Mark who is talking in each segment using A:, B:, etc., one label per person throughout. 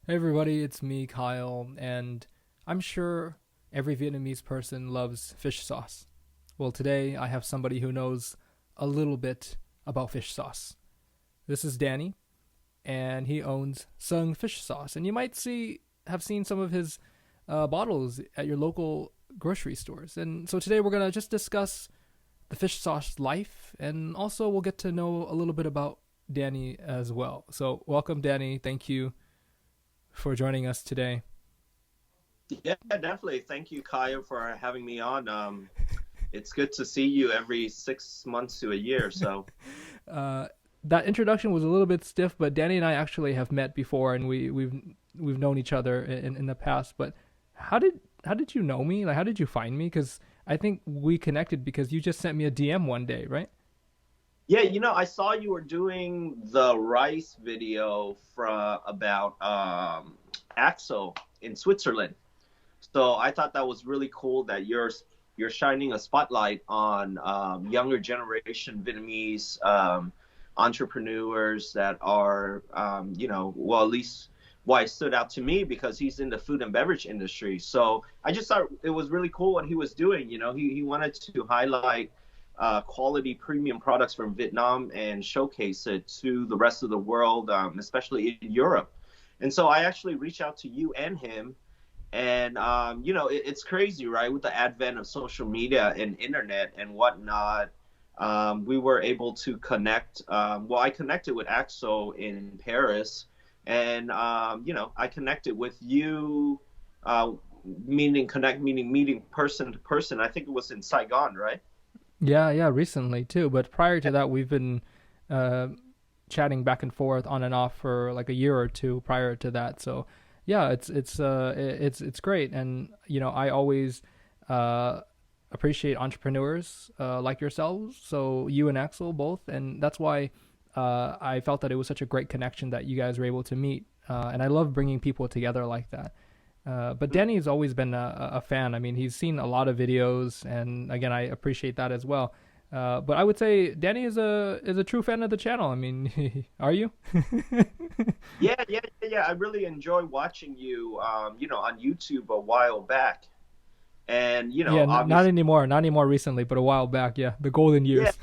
A: Hey everybody, it's me, Kyle, and I'm sure every Vietnamese person loves fish sauce. Well, today I have somebody who knows a little bit about fish sauce. This is Danny, and he owns Sung Fish Sauce, and you might have seen some of his bottles at your local grocery stores. And so today we're gonna just discuss the fish sauce life, and also we'll get to know a little bit about Danny as well. So welcome, Danny. Thank you for joining us today.
B: Yeah, definitely. Thank you, Kaya, for having me on. It's good to see you every 6 months to a year. So,
A: Uh, that introduction was a little bit stiff, but Danny and I actually have met before, and we've known each other in the past. But how did you know me? Like, how did you find me? Because I think we connected because you just sent me a DM one day, right?
B: yeah, I saw you were doing the rice video from about Axel in Switzerland. So I thought that was really cool that you're shining a spotlight on younger generation Vietnamese entrepreneurs that are, well, at least why it stood out to me because he's in the food and beverage industry. So I just thought it was really cool what he was doing. He wanted to highlight quality premium products from Vietnam and showcase it to the rest of the world, especially in Europe. And so I actually reached out to you and him, and it's crazy, right? With the advent of social media and internet and whatnot, we were able to connect. Well, I connected with Axel in Paris, and I connected with you, uh, meaning meeting person to person. I think it was in Saigon, right?
A: Yeah, yeah, recently too. But prior to that, we've been uh, chatting back and forth on and off for like a year or two prior to that. So yeah, it's great, and I always uh, appreciate entrepreneurs like yourselves. So you and Axel both, and that's why I felt that it was such a great connection that you guys were able to meet. And I love bringing people together like that. But Danny's always been a fan. I mean, he's seen a lot of videos, and again, I appreciate that as well. But I would say Danny is a true fan of the channel. I mean, are you?
B: Yeah, yeah, yeah, yeah. I really enjoy watching you, on YouTube a while back, and
A: Yeah, not
B: obviously,
A: anymore. Not anymore recently, but a while back. Yeah, the golden
B: yeah,
A: years.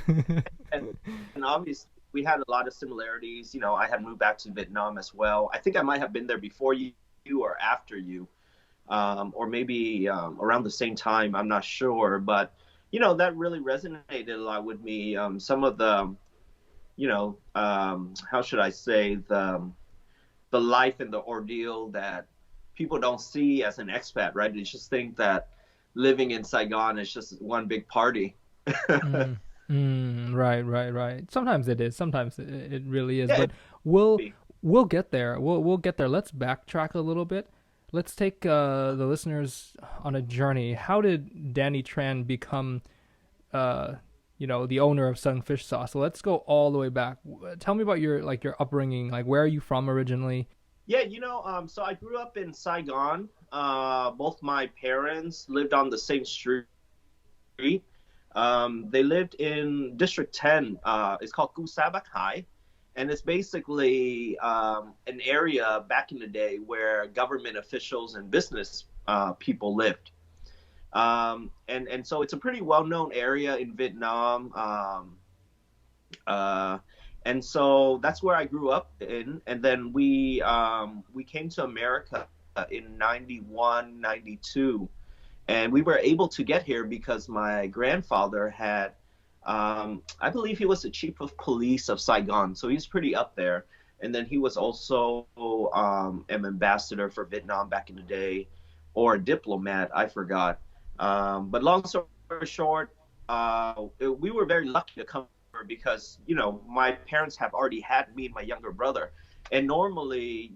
B: and, and obviously we had a lot of similarities. I had moved back to Vietnam as well. I think I might have been there before you or after you, or maybe around the same time. I'm not sure, but that really resonated a lot with me. Some of the, how should I say, the life and the ordeal that people don't see as an expat, right? They just think that living in Saigon is just one big party.
A: mm, right, right, right. Sometimes it is. Sometimes it really is.
B: Yeah,
A: But we'll we'll get there. We'll get there. Let's backtrack a little bit. Let's take the listeners on a journey. How did Danny Tran become uh, the owner of Sun Fish Sauce? So let's go all the way back. Tell me about your upbringing. Like, where are you from originally?
B: yeah, so I grew up in Saigon. Both my parents lived on the same street. They lived in District 10. It's called Gu Sabak Hai, and it's basically an area back in the day where government officials and business people lived. And so it's a pretty well known area in Vietnam. Uh, and so that's where I grew up in. And then we came to America in 91, 92, and we were able to get here because my grandfather had, I believe he was the chief of police of Saigon, so he's pretty up there. And then he was also an ambassador for Vietnam back in the day, or a diplomat, I forgot. But long story short, we were very lucky to come here because my parents have already had me and my younger brother. And normally,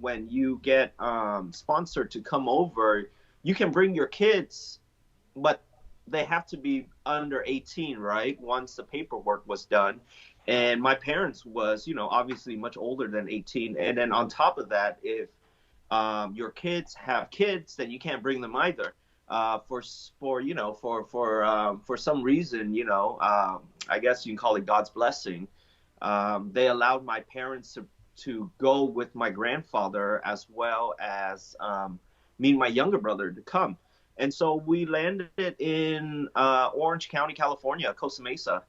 B: when you get sponsored to come over, you can bring your kids, but they have to be under 18, right? Once the paperwork was done. And my parents was, obviously much older than 18. And then on top of that, if your kids have kids, then you can't bring them either. For some reason, I guess you can call it God's blessing. They allowed my parents to go with my grandfather as well as me and my younger brother to come. And so we landed in Orange County, California, Costa Mesa.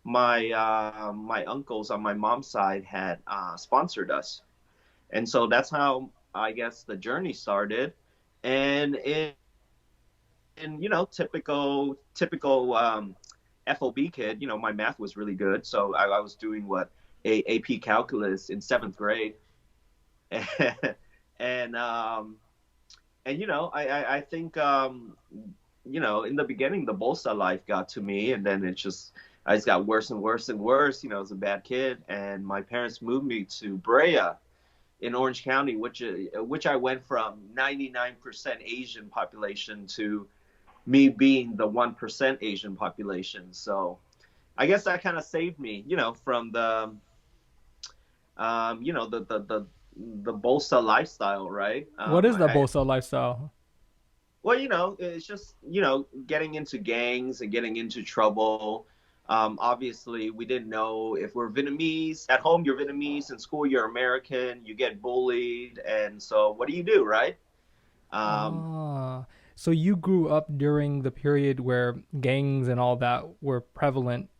B: My uncles on my mom's side had sponsored us, and so that's how I guess the journey started. And in typical FOB kid, my math was really good, so I was doing AP calculus in seventh grade, and I think in the beginning the Bolsa life got to me, and then I just got worse and worse and worse. I was a bad kid, and my parents moved me to Brea in Orange County, which I went from 99% Asian population to me being the 1% Asian population. So I guess that kind of saved me, from the Bolsa lifestyle, right?
A: What is the Bolsa lifestyle?
B: Well, it's just, getting into gangs and getting into trouble. Obviously, we didn't know if we're Vietnamese. At home, you're Vietnamese. In school, you're American. You get bullied. And so what do you do, right?
A: So you grew up during the period where gangs and all that were prevalent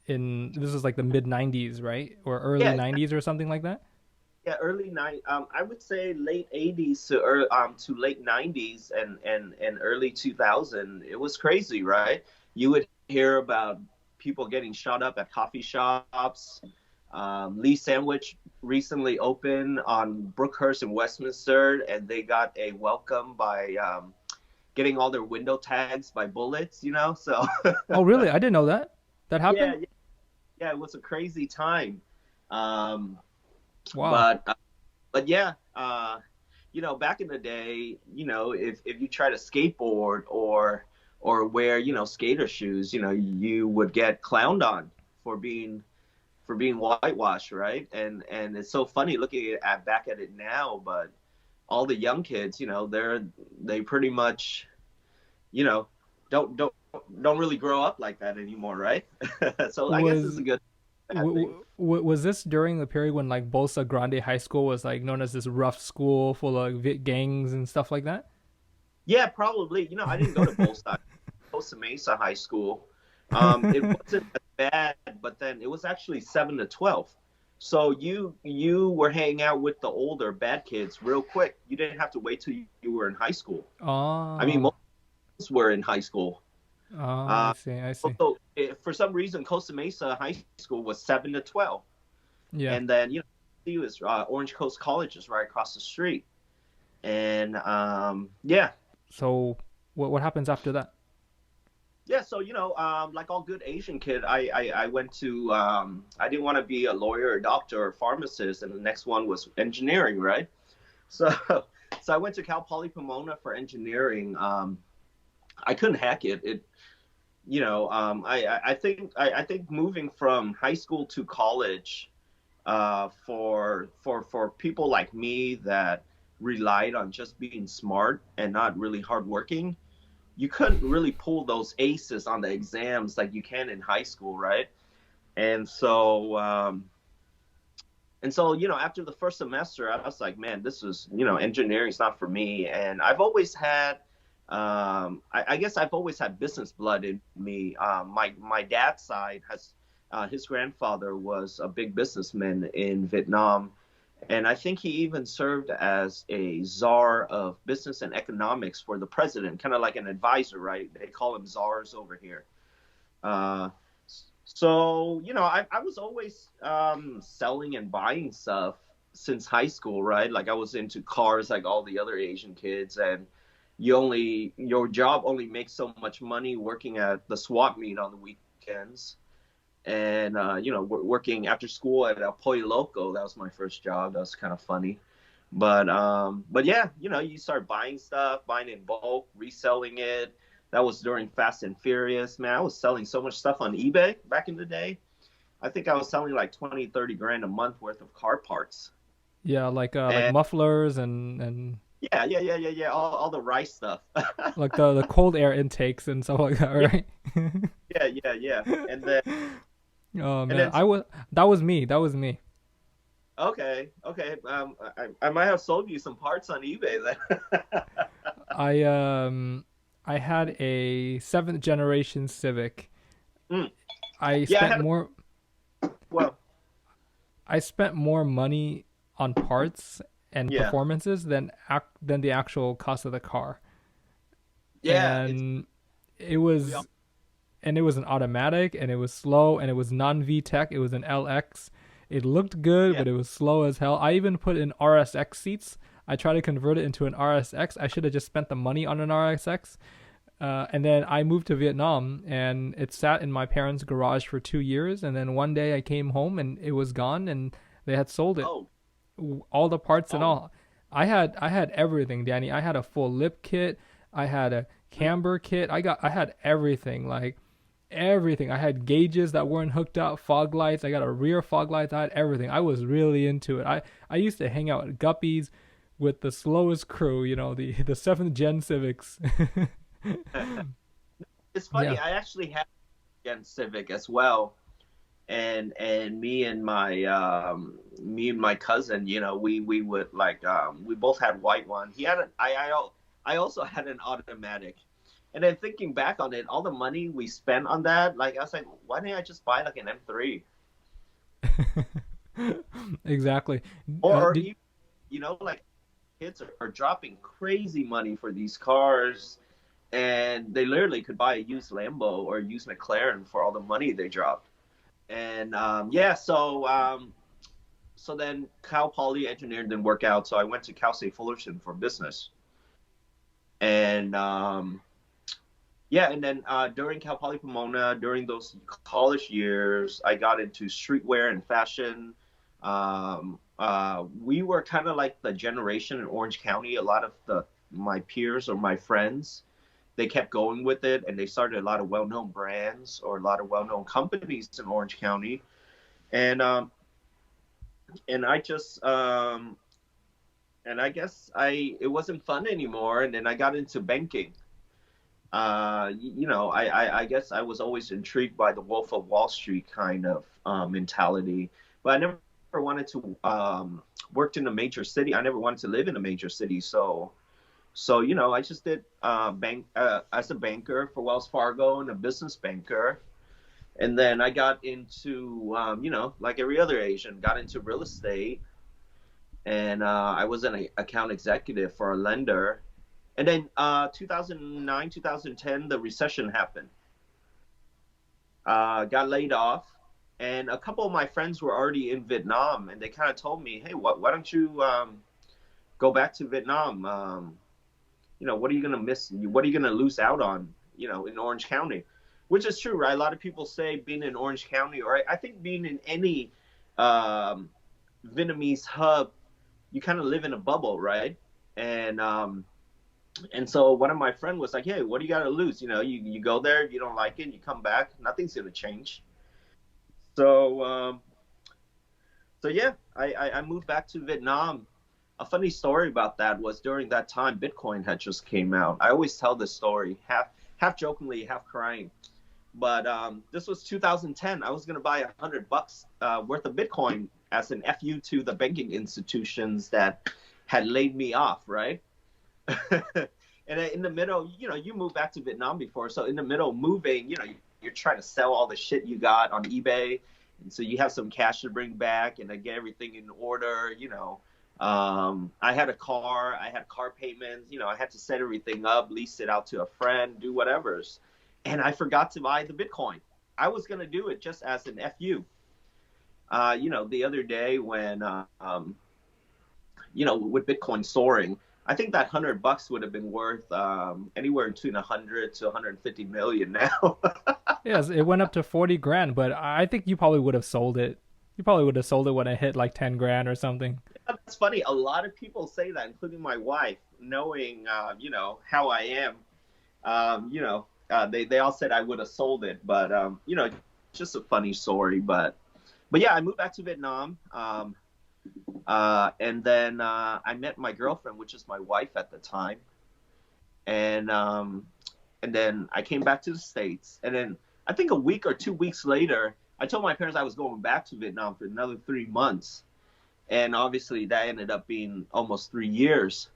A: this is like the mid 90s, right? Or early 90s or something like that?
B: Yeah, early 90s. I would say late 80s to late 90s and early 2000. It was crazy, right? You would hear about people getting shot up at coffee shops. Lee Sandwich recently opened on Brookhurst in Westminster, and they got a welcome by getting all their window tags by bullets, so.
A: Oh, really? I didn't know that. That happened?
B: Yeah, it was a crazy time.
A: Wow.
B: But yeah, back in the day, if you try to skateboard or wear, skater shoes, you would get clowned on for being whitewashed, right? And it's so funny looking back at it now, but all the young kids, they pretty much, don't really grow up like that anymore, right? So I guess it's a good thing.
A: Was this during the period when like Bolsa Grande High School was like known as this rough school full of Viet gangs and stuff like that?
B: Yeah, probably. I didn't go to Bolsa, Costa Mesa High School. It wasn't as bad, but then it was actually 7 to 12. So you were hanging out with the older bad kids real quick. You didn't have to wait till you were in high school.
A: Oh.
B: I mean, most of us were in high school.
A: Oh, I see.
B: So for some reason, Costa Mesa High School was 7 to 12.
A: Yeah.
B: And then, it was Orange Coast College is right across the street. And, yeah.
A: So what happens after that?
B: Yeah, so, like all good Asian kid, I went to, I didn't want to be a lawyer, a doctor, or pharmacist, and the next one was engineering, right? So I went to Cal Poly Pomona for engineering. I couldn't hack it. I think moving from high school to college, for people like me that relied on just being smart and not really hardworking, you couldn't really pull those aces on the exams like you can in high school, right? And so, after the first semester, I was like, man, this is, engineering's not for me. And I've always had, I guess I've always had business blood in me. My dad's side has, his grandfather was a big businessman in Vietnam. And I think he even served as a czar of business and economics for the president, kind of like an advisor, right? They call them czars over here. So, I was always selling and buying stuff since high school, right? Like I was into cars like all the other Asian kids, and your job only makes so much money working at the swap meet on the weekends. And, working after school at El Pollo Loco, that was my first job. That was kind of funny. But yeah, you start buying stuff, buying in bulk, reselling it. That was during Fast and Furious. Man, I was selling so much stuff on eBay back in the day. I think I was selling like 20, 30 grand a month worth of car parts.
A: Yeah, like mufflers and
B: Yeah. All the rice stuff.
A: like the cold air intakes and stuff like that, right?
B: Yeah. And then
A: oh man, that was me.
B: Okay, okay. I might have sold you some parts on eBay then.
A: I um I had a seventh generation Civic.
B: Mm.
A: I
B: Yeah, I
A: spent
B: had.
A: more
B: Well,
A: I spent more money on parts and
B: yeah,
A: performances than the actual cost of the car.
B: yeah. It's
A: And it
B: we all.
A: was and it was an automatic and it was slow and it was non VTEC. It was an LX. It looked good,
B: Yeah.
A: but it was slow as hell. I even put in RSX seats. I tried to convert it into an RSX. I should have just spent the money on an RSX. And then I moved to Vietnam and it sat in my parents' garage for 2 years. And then one day I came home and it was gone and they had sold it,
B: Oh,
A: all the parts and
B: oh.
A: all. I had everything, Danny. I had a full lip kit. I had a
B: Mm.
A: camber kit. I had everything, like everything. I had gauges that weren't hooked up, fog lights. I got a rear fog lights. I had everything. I was really into it. I used to hang out at Guppies with the slowest crew, the seventh gen Civics.
B: It's funny.
A: Yeah.
B: I actually had a Gen Civic as well, and me and my cousin, we would like we both had white one. He had an I also had an automatic. And then thinking back on it, all the money we spent on that, like I was like, why didn't I just buy like an M3?
A: Exactly.
B: Or
A: Did
B: even, like kids are dropping crazy money for these cars, and they literally could buy a used Lambo or a used McLaren for all the money they dropped. And yeah, so then Cal Poly engineering didn't work out, so I went to Cal State Fullerton for business. And yeah, and then during Cal Poly Pomona, during those college years, I got into streetwear and fashion. We were kind of like the generation in Orange County. A lot of my peers or my friends, they kept going with it, and they started a lot of well-known brands or a lot of well-known companies in Orange County. And I just and I guess it wasn't fun anymore. And then I got into banking. I guess I was always intrigued by the Wolf of Wall Street kind of mentality, but I never wanted to worked in a major city. I never wanted to live in a major city. So I just did bank as a banker for Wells Fargo and a business banker. And then I got into, like every other Asian, got into real estate, and I was an account executive for a lender. And then 2009, 2010, the recession happened. Got laid off, and a couple of my friends were already in Vietnam, and they kind of told me, "Hey, why don't you go back to Vietnam? What are you gonna miss? What are you gonna lose out on? In Orange County." Which is true, right? A lot of people say being in Orange County, or I think being in any um, Vietnamese hub, you kind of live in a bubble, right? And and so one of my friends was like, "Hey, what do you got to lose? You go there, you don't like it, you come back, nothing's gonna change." So so yeah, I moved back to Vietnam. A funny story about that was during that time, Bitcoin had just came out. I always tell this story, half jokingly, half crying. But this was 2010. I was going to buy $100 worth of Bitcoin as an FU to the banking institutions that had laid me off, right? And in the middle, you moved back to Vietnam before, so in the middle of moving, you're trying to sell all the shit you got on eBay, and so you have some cash to bring back, and I get everything in order. I had a car, I had car payments, I had to set everything up, lease it out to a friend, do whatever's, and I forgot to buy the Bitcoin. I was gonna do it just as an FU. The other day when with Bitcoin soaring, I think that $100 would have been worth anywhere between 100 to 150 million now.
A: Yes, it went up to 40 grand, but I think you probably would have sold it. You probably would have sold it when it hit like 10 grand or something.
B: That's funny. A lot of people say that, including my wife, knowing how I am. They all said I would have sold it, but just a funny story. But yeah, I moved back to Vietnam. And then I met my girlfriend, which is my wife at the time, and then I came back to the States. And then I think a week or 2 weeks later, I told my parents I was going back to Vietnam for another 3 months. And obviously that ended up being almost 3 years.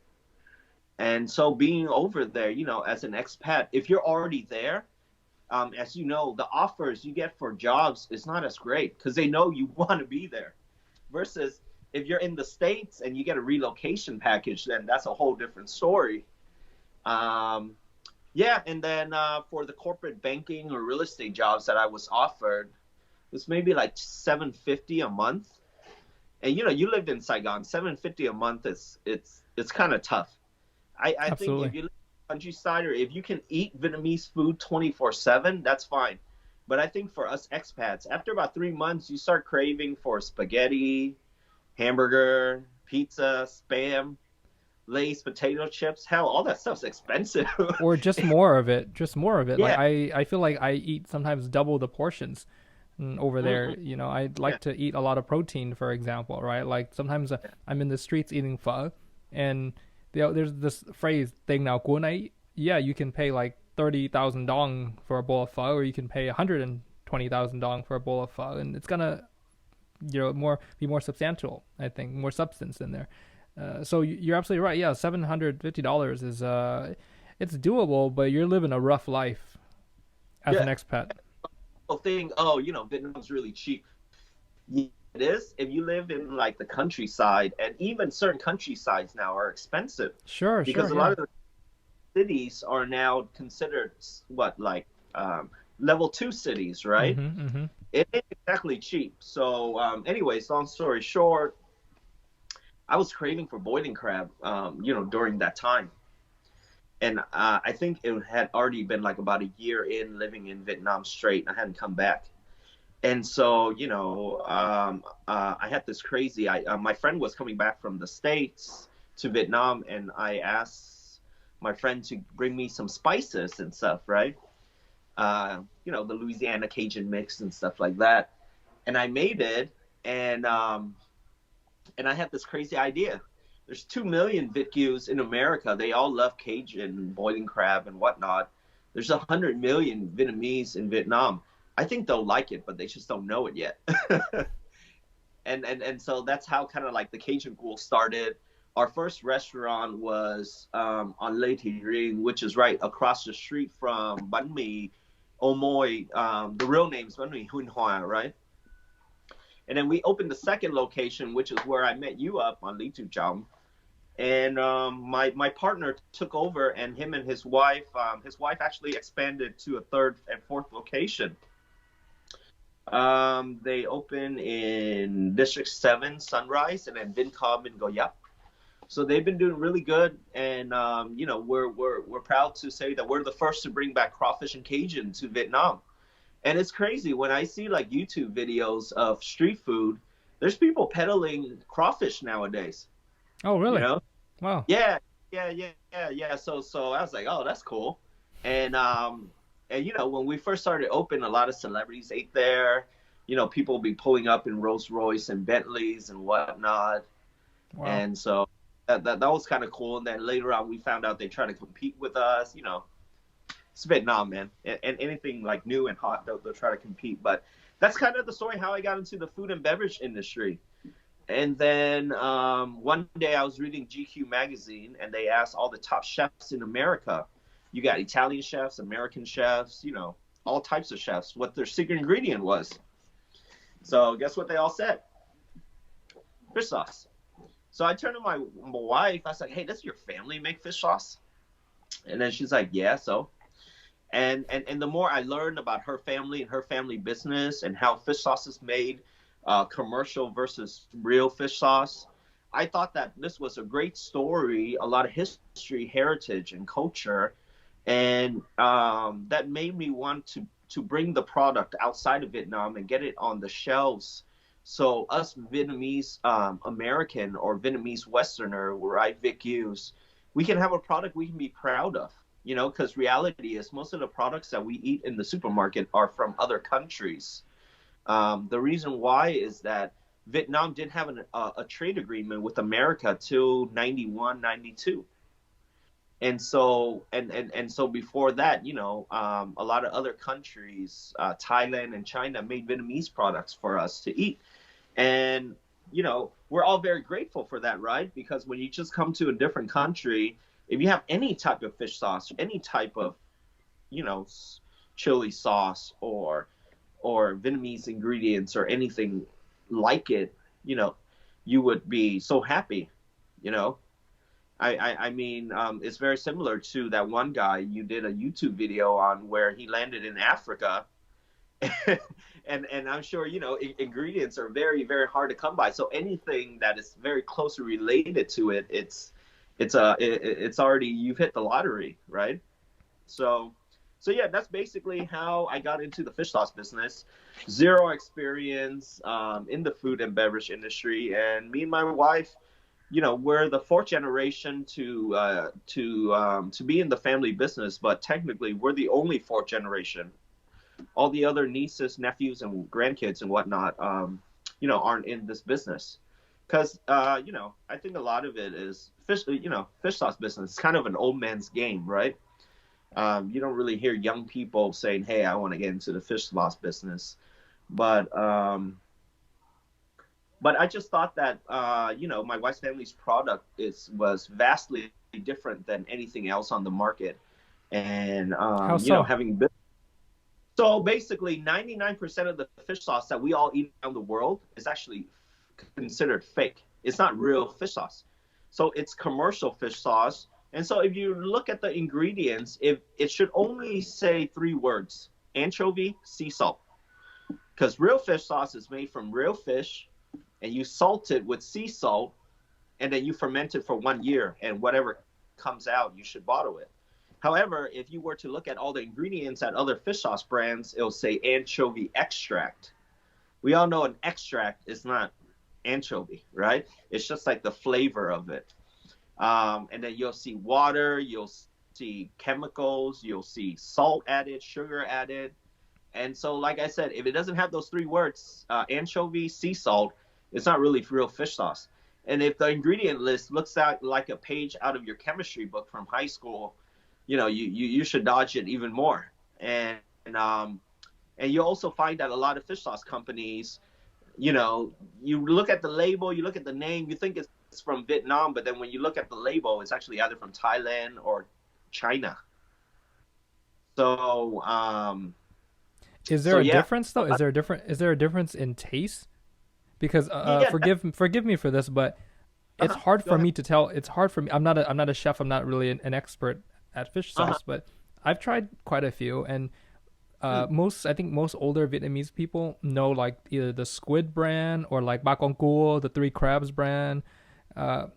B: And so being over there, as an expat, if you're already there, as you know, the offers you get for jobs is not as great because they know you want to be there. Versus if you're in the States and you get a relocation package, then that's a whole different story. Um, yeah, and then for the corporate banking or real estate jobs that I was offered, it was maybe like 750 a month. And you lived in Saigon, 750 a month is it's kind of tough. I think if
A: Absolutely.
B: you live in the countryside or if you can eat Vietnamese food 24/7, that's fine. But I think for us expats, after about 3 months, you start craving for spaghetti, hamburger, pizza, spam, Lay's potato chips. Hell, all that stuff's expensive.
A: Or just more of it. Just more of it. Like
B: Yeah.
A: I feel like I eat sometimes double the portions over there.
B: Mm-mm.
A: I'd
B: Yeah.
A: like to eat a lot of protein, for example, right? Like sometimes I'm in the streets eating pho, and there's this phrase thing now, "Guo nai." Yeah, you can pay like 30,000 dong for a bowl of pho, or you can pay 120,000 dong for a bowl of pho, and it's gonna more substantial. I think more substance in there. So you're absolutely right. Yeah, $750 is it's doable, but you're living a rough life as an
B: Yeah.
A: expat.
B: People think, oh, Vietnam's really cheap. Yeah, it is if you live in like the countryside, and even certain countrysides now are expensive
A: Sure,
B: because
A: sure,
B: a lot
A: yeah.
B: of the cities are now considered what like level two cities, right?
A: Mhm, mhm.
B: It ain't exactly cheap. So, anyways, long story short, I was craving for boiling crab, during that time. And I think it had already been like about a year in living in Vietnam straight. I hadn't come back. And so, I had this crazy. My friend was coming back from the States to Vietnam, and I asked my friend to bring me some spices and stuff, right? The Louisiana Cajun mix and stuff like that. And I made it, and I had this crazy idea. There's 2 million Vietcus in America. They all love Cajun, boiling crab, and whatnot. There's 100 million Vietnamese in Vietnam. I think they'll like it, but they just don't know it yet. And so that's how kind of like the Cajun Ghoul started. Our first restaurant was on Lê Thị Riêng, which is right across the street from Bánh Mì Omoy. The real name is Bánh Mì Hun Hoa, right? And then we opened the second location, which is where I met you up on Lý Tu Chong. And my partner took over, and him and his wife actually expanded to a third and fourth location. They open in District 7, Sunrise, and then Vincom and Goyap. So they've been doing really good, and we're proud to say that we're the first to bring back crawfish and Cajun to Vietnam. And it's crazy when I see like YouTube videos of street food. There's people peddling crawfish nowadays.
A: Oh,
B: You
A: really?
B: know?
A: Wow.
B: Yeah, yeah. So I was like, oh, that's cool. And when we first started open, a lot of celebrities ate there. People would be pulling up in Rolls Royce and Bentleys and whatnot.
A: Wow.
B: And so that was kind of cool. And then later on, we found out they try to compete with us. It's Vietnam, man. And anything like new and hot, they'll try to compete. But that's kind of the story how I got into the food and beverage industry. And then one day I was reading GQ magazine, and they asked all the top chefs in America. You got Italian chefs, American chefs, all types of chefs, what their secret ingredient was. So guess what they all said? Fish sauce. So I turned to my wife. I was like, "Hey, does your family make fish sauce?" And then she's like, "Yeah." So and the more I learned about her family and her family business and how fish sauce is made, commercial versus real fish sauce, I thought that this was a great story, a lot of history, heritage, and culture, and that made me want to bring the product outside of Vietnam and get it on the shelves. So us Vietnamese American or Vietnamese Westerner, right, Vic use, we can have a product we can be proud of. Because reality is most of the products that we eat in the supermarket are from other countries. The reason why is that Vietnam didn't have a trade agreement with America till 91, 92. And so before that, a lot of other countries, Thailand and China, made Vietnamese products for us to eat. And we're all very grateful for that, right? Because when you just come to a different country, if you have any type of fish sauce, any type of, you know, chili sauce or Vietnamese ingredients or anything like it, you know, you would be so happy, you know. I mean, it's very similar to that one guy you did a YouTube video on where he landed in Africa, and I'm sure ingredients are very very hard to come by. So anything that is very closely related to it, it's already you've hit the lottery, right? So so yeah, that's basically how I got into the fish sauce business. Zero experience in the food and beverage industry, and me and my wife, we're the fourth generation to be in the family business, but technically we're the only fourth generation. All the other nieces, nephews, and grandkids and whatnot, aren't in this business because I think a lot of it is fish sauce business. It's kind of an old man's game, right? You don't really hear young people saying, "Hey, I want to get into the fish sauce business," but I just thought that my wife's family's product was vastly different than anything else on the market, and
A: How so?
B: having been so basically 99% of the fish sauce that we all eat around the world is actually considered fake. It's not real fish sauce, so it's commercial fish sauce. And so if you look at the ingredients, if it should only say three words: anchovy, sea salt, because real fish sauce is made from real fish and you salt it with sea salt, and then you ferment it for 1 year, and whatever comes out, you should bottle it. However, if you were to look at all the ingredients at other fish sauce brands, it'll say anchovy extract. We all know an extract is not anchovy, right? It's just like the flavor of it. And then you'll see water, you'll see chemicals, you'll see salt added, sugar added. And so, like I said, if it doesn't have those three words, anchovy, sea salt, it's not really real fish sauce. And if the ingredient list looks out like a page out of your chemistry book from high school, you should dodge it even more. And you also find that a lot of fish sauce companies, you look at the label, you look at the name, you think it's from Vietnam, but then when you look at the label, it's actually either from Thailand or China. So
A: Is there
B: so
A: a
B: yeah,
A: difference though? Is there a difference in taste? Because
B: yeah.
A: forgive me for this, but it's hard
B: Go
A: for
B: ahead.
A: me to tell. It's hard for me. I'm not a chef. I'm not really an expert at fish
B: Uh-huh.
A: sauce, but I've tried quite a few, and
B: Mm.
A: I think most older Vietnamese people know like either the squid brand or like Ba Con Cua, the three crabs brand. Uh,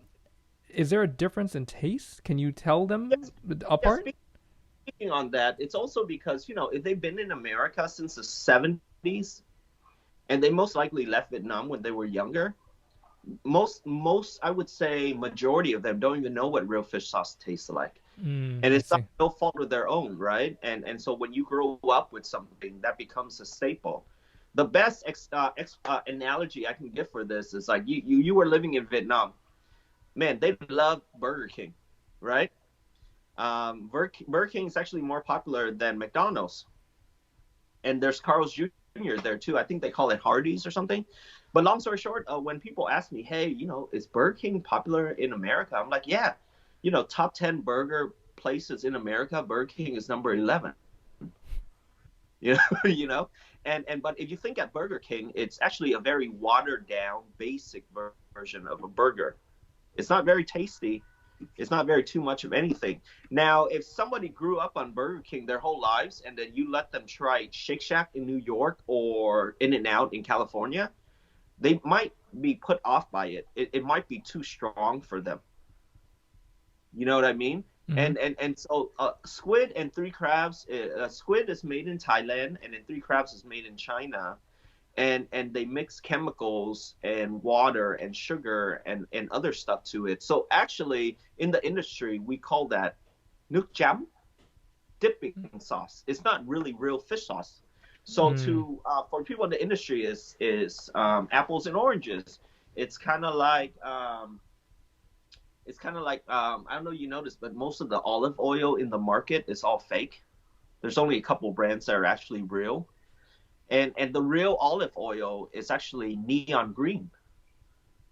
A: is there a difference in taste? Can you tell them
B: Yes, yes.
A: apart?
B: Speaking on that, it's also because if they've been in America since the 70s, and they most likely left Vietnam when they were younger. Most I would say majority of them don't even know what real fish sauce tastes like, and
A: I
B: it's not
A: see.
B: no fault of their own, right? And so when you grow up with something that becomes a staple. The best analogy I can give for this is like you were living in Vietnam. Man, they love Burger King, right? Burger King is actually more popular than McDonald's, and there's Carl's Jr. there too. I think they call it Hardee's or something. But long story short, when people ask me, "Hey, is Burger King popular in America?" I'm like, "Yeah, top 10 burger places in America, Burger King is number 11." You know, but if you think at Burger King, it's actually a very watered down, basic version of a burger. It's not very tasty. It's not very too much of anything. Now, if somebody grew up on Burger King their whole lives and then you let them try Shake Shack in New York or In and Out in California, they might be put off by it. It might be too strong for them. You know what I mean?
A: Hmm.
B: And so squid and three crabs, squid is made in Thailand and then three crabs is made in China. And they mix chemicals and water and sugar and other stuff to it. So actually, in the industry, we call that nước chấm, dipping sauce. It's not really real fish sauce. So
A: Mm.
B: to for people in the industry is apples and oranges. It's kind of like I don't know if you noticed, but most of the olive oil in the market is all fake. There's only a couple brands that are actually real, and the real olive oil is actually neon green.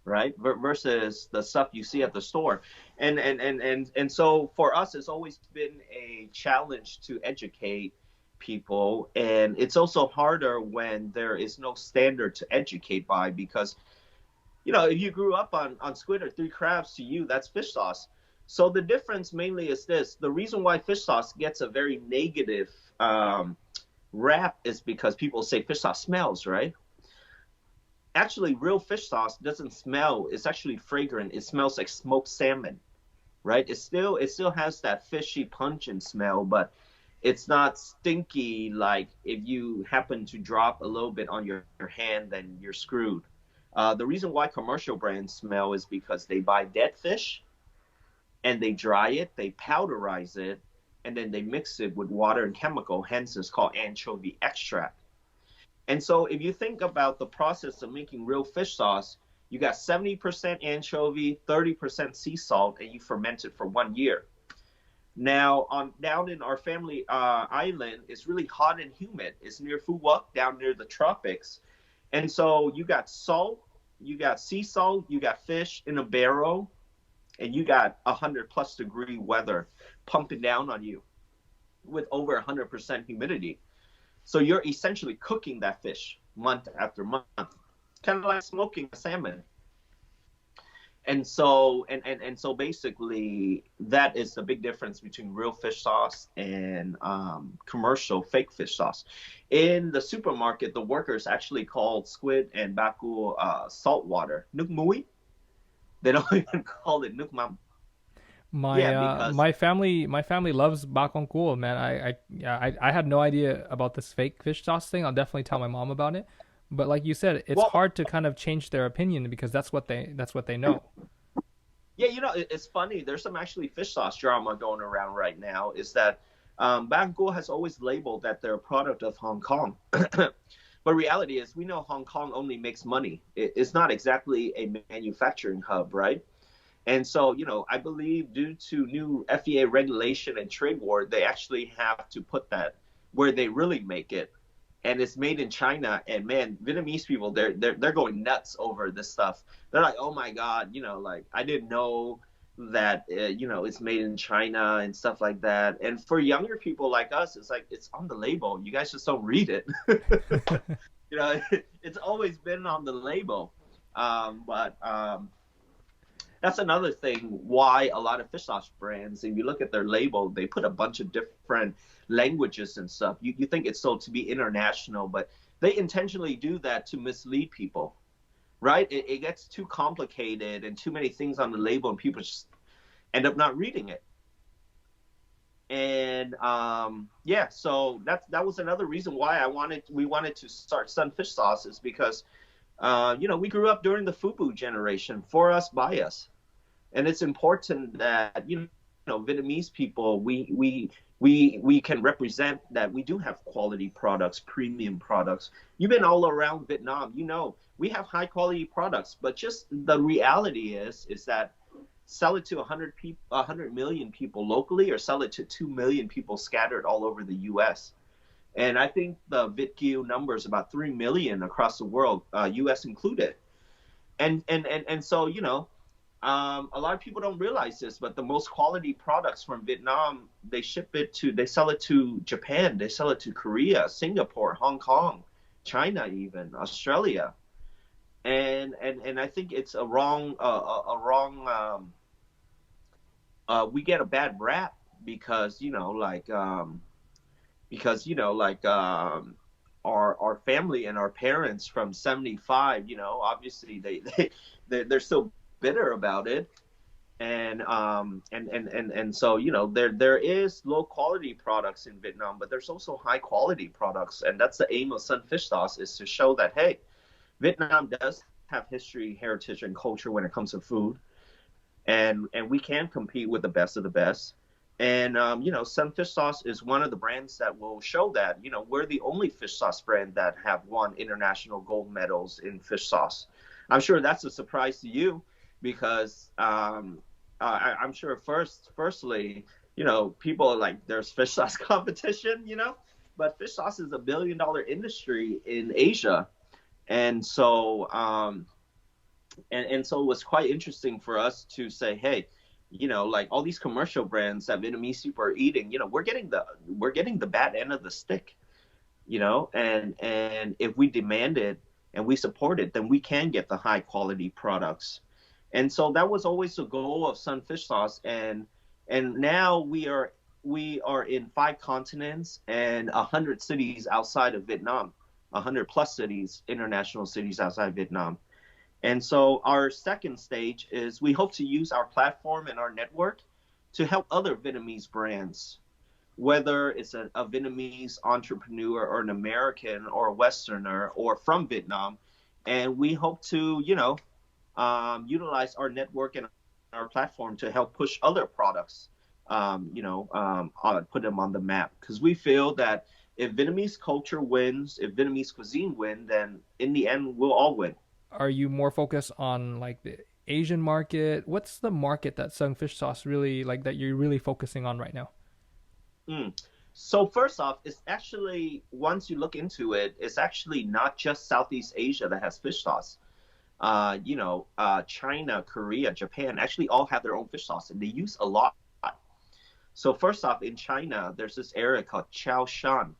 B: right? Versus the stuff you see at the store. And so for us, it's always been a challenge to educate people. And it's also harder when there is no standard to educate by because, if you grew up on squid or three crabs, to you, that's fish sauce. So the difference mainly is this. The reason why fish sauce gets a very negative rap is because people say fish sauce smells, right? Actually, real fish sauce doesn't smell. It's actually fragrant. It smells like smoked salmon, right? It still has that fishy pungent smell, but it's not stinky like if you happen to drop a little bit on your hand, then you're screwed. The reason why commercial brands smell is because they buy dead fish and they dry it, they powderize it, and then they mix it with water and chemical. Hence, it's called anchovy extract. And so if you think about the process of making real fish sauce, you got 70% anchovy, 30% sea salt, and you ferment it for 1 year. Now, on down in our family island, it's really hot and humid. It's near Fuwak, down near the tropics. And so you got salt, you got sea salt, you got fish in a barrel, and you got 100+ degree weather pumping down on you with over 100% humidity. So you're essentially cooking that fish month after month, kind of like smoking a salmon. And so basically that is the big difference between real fish sauce and commercial fake fish sauce. In the supermarket, the workers actually called squid and bakul salt water, nước muối. They don't even call it nước mắm.
A: My
B: Yeah, because
A: my family loves bakongkul, man. Yeah, I had no idea about this fake fish sauce thing. I'll definitely tell my mom about it. But like you said, it's
B: well,
A: hard to kind of change their opinion because that's what they know.
B: yeah, it's funny. There's some actually fish sauce drama going around right now. Is that Bangkok has always labeled that they're a product of Hong Kong, but reality is we know Hong Kong only makes money. It's not exactly a manufacturing hub, right? And so, I believe due to new FEA regulation and trade war, they actually have to put that where they really make it, and it's made in China. And man, Vietnamese people, they're going nuts over this stuff. They're like, oh my god, like I didn't know that it's made in China and stuff like that. And for younger people like us, it's like it's on the label. You guys just don't read it. It's always been on the label. But that's another thing why a lot of fish sauce brands, if you look at their label, they put a bunch of different languages and stuff. You think it's sold to be international, but they intentionally do that to mislead people, right? It gets too complicated and too many things on the label, and people just end up not reading it. And yeah, so that was another reason why we wanted to start Sunfish Sauce is because we grew up during the FUBU generation, for us, by us. And it's important that Vietnamese people we can represent that we do have quality products, premium products. You've been all around Vietnam, we have high quality products, but just the reality is that sell it to 100 million people locally, or sell it to 2 million people scattered all over the U.S. And I think the VitQ number is about 3 million across the world, U.S. included. And so a lot of people don't realize this, but the most quality products from Vietnam, they sell it to Japan, they sell it to Korea, Singapore, Hong Kong, China, even Australia. And I think it's we get a bad rap because our family and our parents from 75, obviously they're still bitter about it. And so there is low quality products in Vietnam, but there's also high quality products, and that's the aim of Sunfish Sauce, is to show that, hey, Vietnam does have history, heritage, and culture when it comes to food, and we can compete with the best of the best. And Sunfish Sauce is one of the brands that will show that. We're the only fish sauce brand that have won international gold medals in fish sauce. I'm sure that's a surprise to you because I'm sure firstly, people are like, there's fish sauce competition, but fish sauce is $1 billion industry in Asia. And so And so it was quite interesting for us to say, hey, like all these commercial brands that Vietnamese people are eating, we're getting the bad end of the stick, and if we demand it and we support it, then we can get the high quality products. And so that was always the goal of Sunfish Sauce. And now we are in 5 continents and 100 cities outside of Vietnam, 100 plus cities, international cities outside Vietnam. And so our second stage is we hope to use our platform and our network to help other Vietnamese brands, whether it's a Vietnamese entrepreneur or an American or a Westerner or from Vietnam. And we hope to, utilize our network and our platform to help push other products, put them on the map. Because we feel that if Vietnamese culture wins, if Vietnamese cuisine win, then in the end, we'll all win.
A: Are you more focused on like the Asian market? What's the market that Sunfish Sauce really like that you're really focusing on right now?
B: Mm. So first off, it's actually once you look into it, it's actually not just Southeast Asia that has fish sauce. China, Korea, Japan actually all have their own fish sauce, and they use a lot. So first off, in China, there's this area called Chao Shan,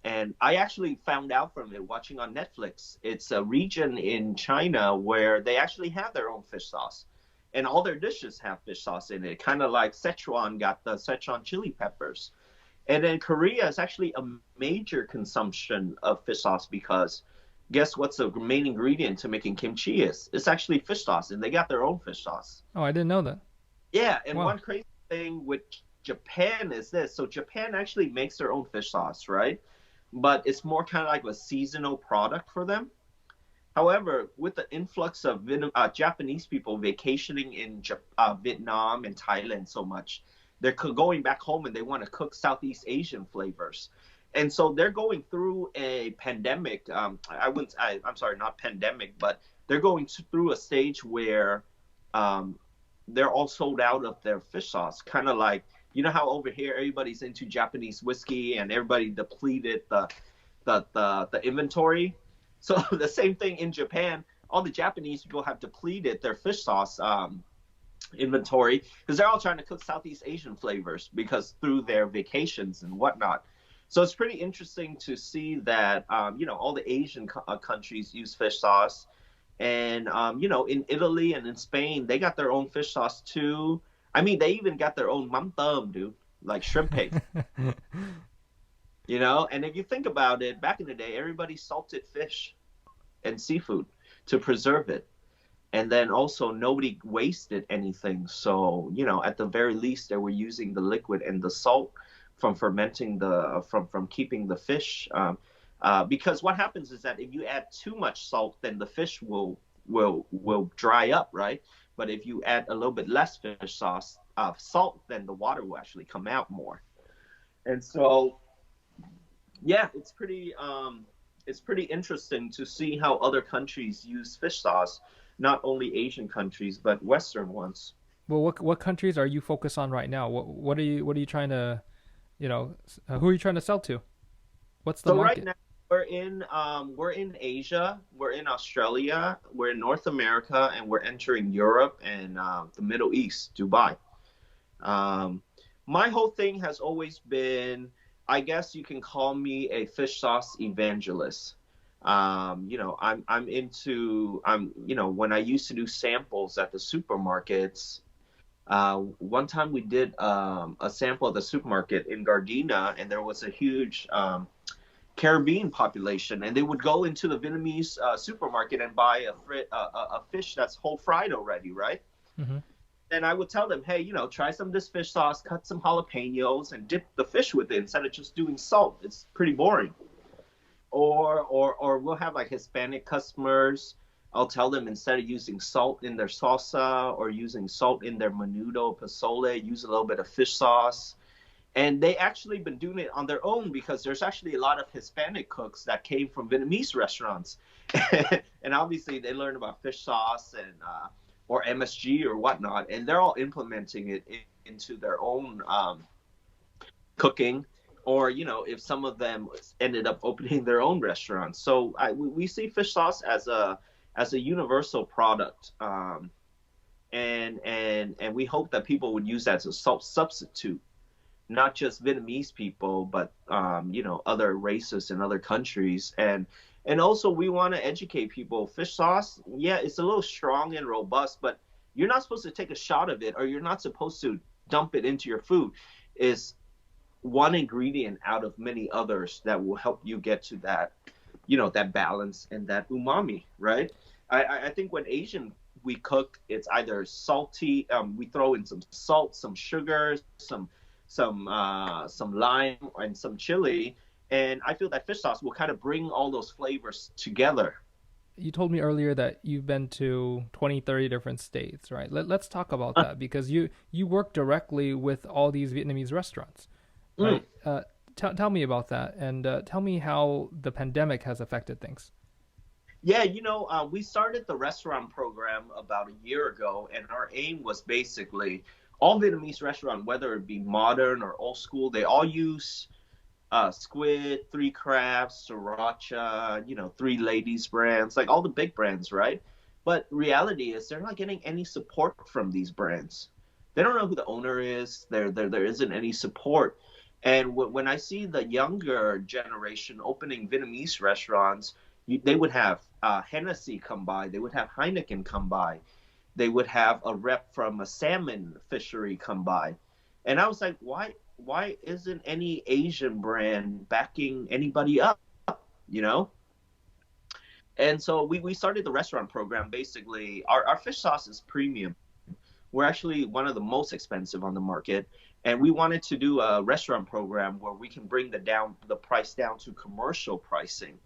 B: and I actually found out from it watching on Netflix. It's a region in China where they actually have their own fish sauce, and all their dishes have fish sauce in it, kind of like Szechuan got the Szechuan chili peppers. And then Korea is actually a major consumption of fish sauce because guess what's the main ingredient to making kimchi is? It's actually fish sauce, and they got their own fish sauce.
A: Oh, I didn't know that.
B: Yeah, and
A: Wow.
B: one crazy thing with Japan is this. So Japan actually makes their own fish sauce, right? But it's more kind of like a seasonal product for them. However, with the influx of Japanese people vacationing in Vietnam and Thailand so much, they're going back home and they want to cook Southeast Asian flavors. And so they're going through a pandemic. I wouldn't. I'm sorry, not pandemic, but they're going through a stage where um, they're all sold out of their fish sauce. Kind of like how over here everybody's into Japanese whiskey and everybody depleted the inventory. So the same thing in Japan. All the Japanese people have depleted their fish sauce inventory because they're all trying to cook Southeast Asian flavors because through their vacations and whatnot. So it's pretty interesting to see that all the Asian countries use fish sauce, and in Italy and in Spain they got their own fish sauce too. I mean, they even got their own mắm tôm, dude, like shrimp paste. And if you think about it, back in the day, everybody salted fish and seafood to preserve it. And then also nobody wasted anything. So, at the very least, they were using the liquid and the salt from fermenting from keeping the fish. Because what happens is that if you add too much salt, then the fish will dry up, right? But if you add a little bit less fish sauce salt, then the water will actually come out more. And so yeah, it's pretty interesting to see how other countries use fish sauce, not only Asian countries but Western ones.
A: Well, what countries are you focused on right now? What are you trying to, who are you trying to sell to? What's the
B: So right
A: market?
B: now we're in Asia, we're in Australia, we're in North America, and we're entering Europe and the Middle East, Dubai. Um, my whole thing has always been, I guess you can call me a fish sauce evangelist. When I used to do samples at the supermarkets. One time we did a sample at the supermarket in Gardena, and there was a huge Caribbean population, and they would go into the Vietnamese supermarket and buy a fish that's whole fried already, right?
A: Hmm.
B: And I would tell them, hey, try some of this fish sauce, cut some jalapenos, and dip the fish with it instead of just doing salt. It's pretty boring. Or we'll have like Hispanic customers. I'll tell them instead of using salt in their salsa or using salt in their menudo, pozole, use a little bit of fish sauce. And they actually been doing it on their own because there's actually a lot of Hispanic cooks that came from Vietnamese restaurants, and obviously they learned about fish sauce and or MSG or whatnot, and they're all implementing it into their own cooking, or if some of them ended up opening their own restaurants. So we see fish sauce as a universal product. And we hope that people would use that as a substitute, not just Vietnamese people, but other races in other countries. And also we want to educate people. Fish sauce, yeah, it's a little strong and robust, but you're not supposed to take a shot of it, or you're not supposed to dump it into your food. Is one ingredient out of many others that will help you get to that, that balance and that umami, right? I think when Asian we cook, it's either salty. We throw in some salt, some sugar, some lime, and some chili. And I feel that fish sauce will kind of bring all those flavors together.
A: You told me earlier that you've been to 20, 30 different states, right? Let's talk about that because you work directly with all these Vietnamese restaurants,
B: Mm.
A: right? Tell me about that, and tell me how the pandemic has affected things.
B: Yeah, we started the restaurant program about a year ago, and our aim was basically all Vietnamese restaurant, whether it be modern or old school, they all use squid, three crabs, sriracha, three ladies brands, like all the big brands, right? But reality is they're not getting any support from these brands. They don't know who the owner is. There isn't any support. And when I see the younger generation opening Vietnamese restaurants, they would have Hennessy come by. They would have Heineken come by. They would have a rep from a salmon fishery come by. And I was like, why isn't any Asian brand backing anybody up, you know? And so we started the restaurant program. Basically, our fish sauce is premium. We're actually one of the most expensive on the market. And we wanted to do a restaurant program where we can bring the price down to commercial pricing.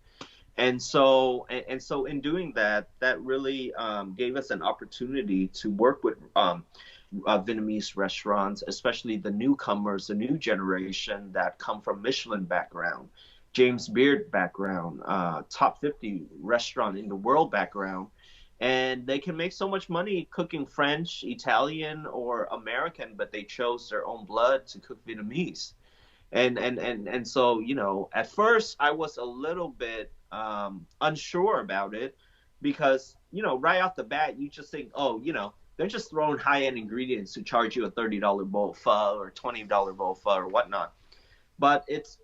B: And so in doing that, that really gave us an opportunity to work with Vietnamese restaurants, especially the newcomers, the new generation that come from Michelin background, James Beard background, top 50 restaurant in the world background. And they can make so much money cooking French, Italian, or American, but they chose their own blood to cook Vietnamese. And so, at first I was a little bit unsure about it because, right off the bat, you just think, oh, they're just throwing high end ingredients to charge you a $30 bowl pho or $20 bowl pho or whatnot. But it's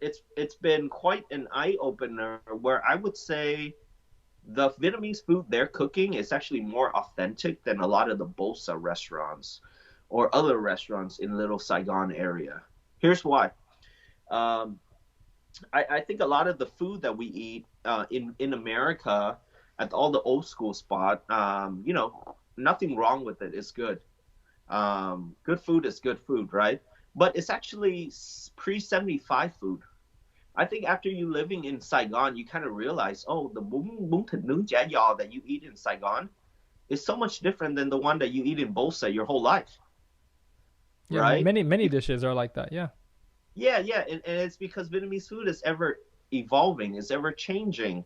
B: been quite an eye opener where I would say the Vietnamese food they're cooking is actually more authentic than a lot of the Bosa restaurants or other restaurants in Little Saigon area. Here's why. Um, I think a lot of the food that we eat in America at all the old school spot, nothing wrong with it. It's good. Good food is good food, right? But it's actually pre 75 food. I think after you living in Saigon, you kind of realize, oh, the bún bún thịt nướng chả giò that you eat in Saigon is so much different than the one that you eat in Bosa your whole life,
A: Yeah,
B: right?
A: many dishes are like that. Yeah.
B: Yeah, yeah, and it's because Vietnamese food is ever evolving, is ever changing.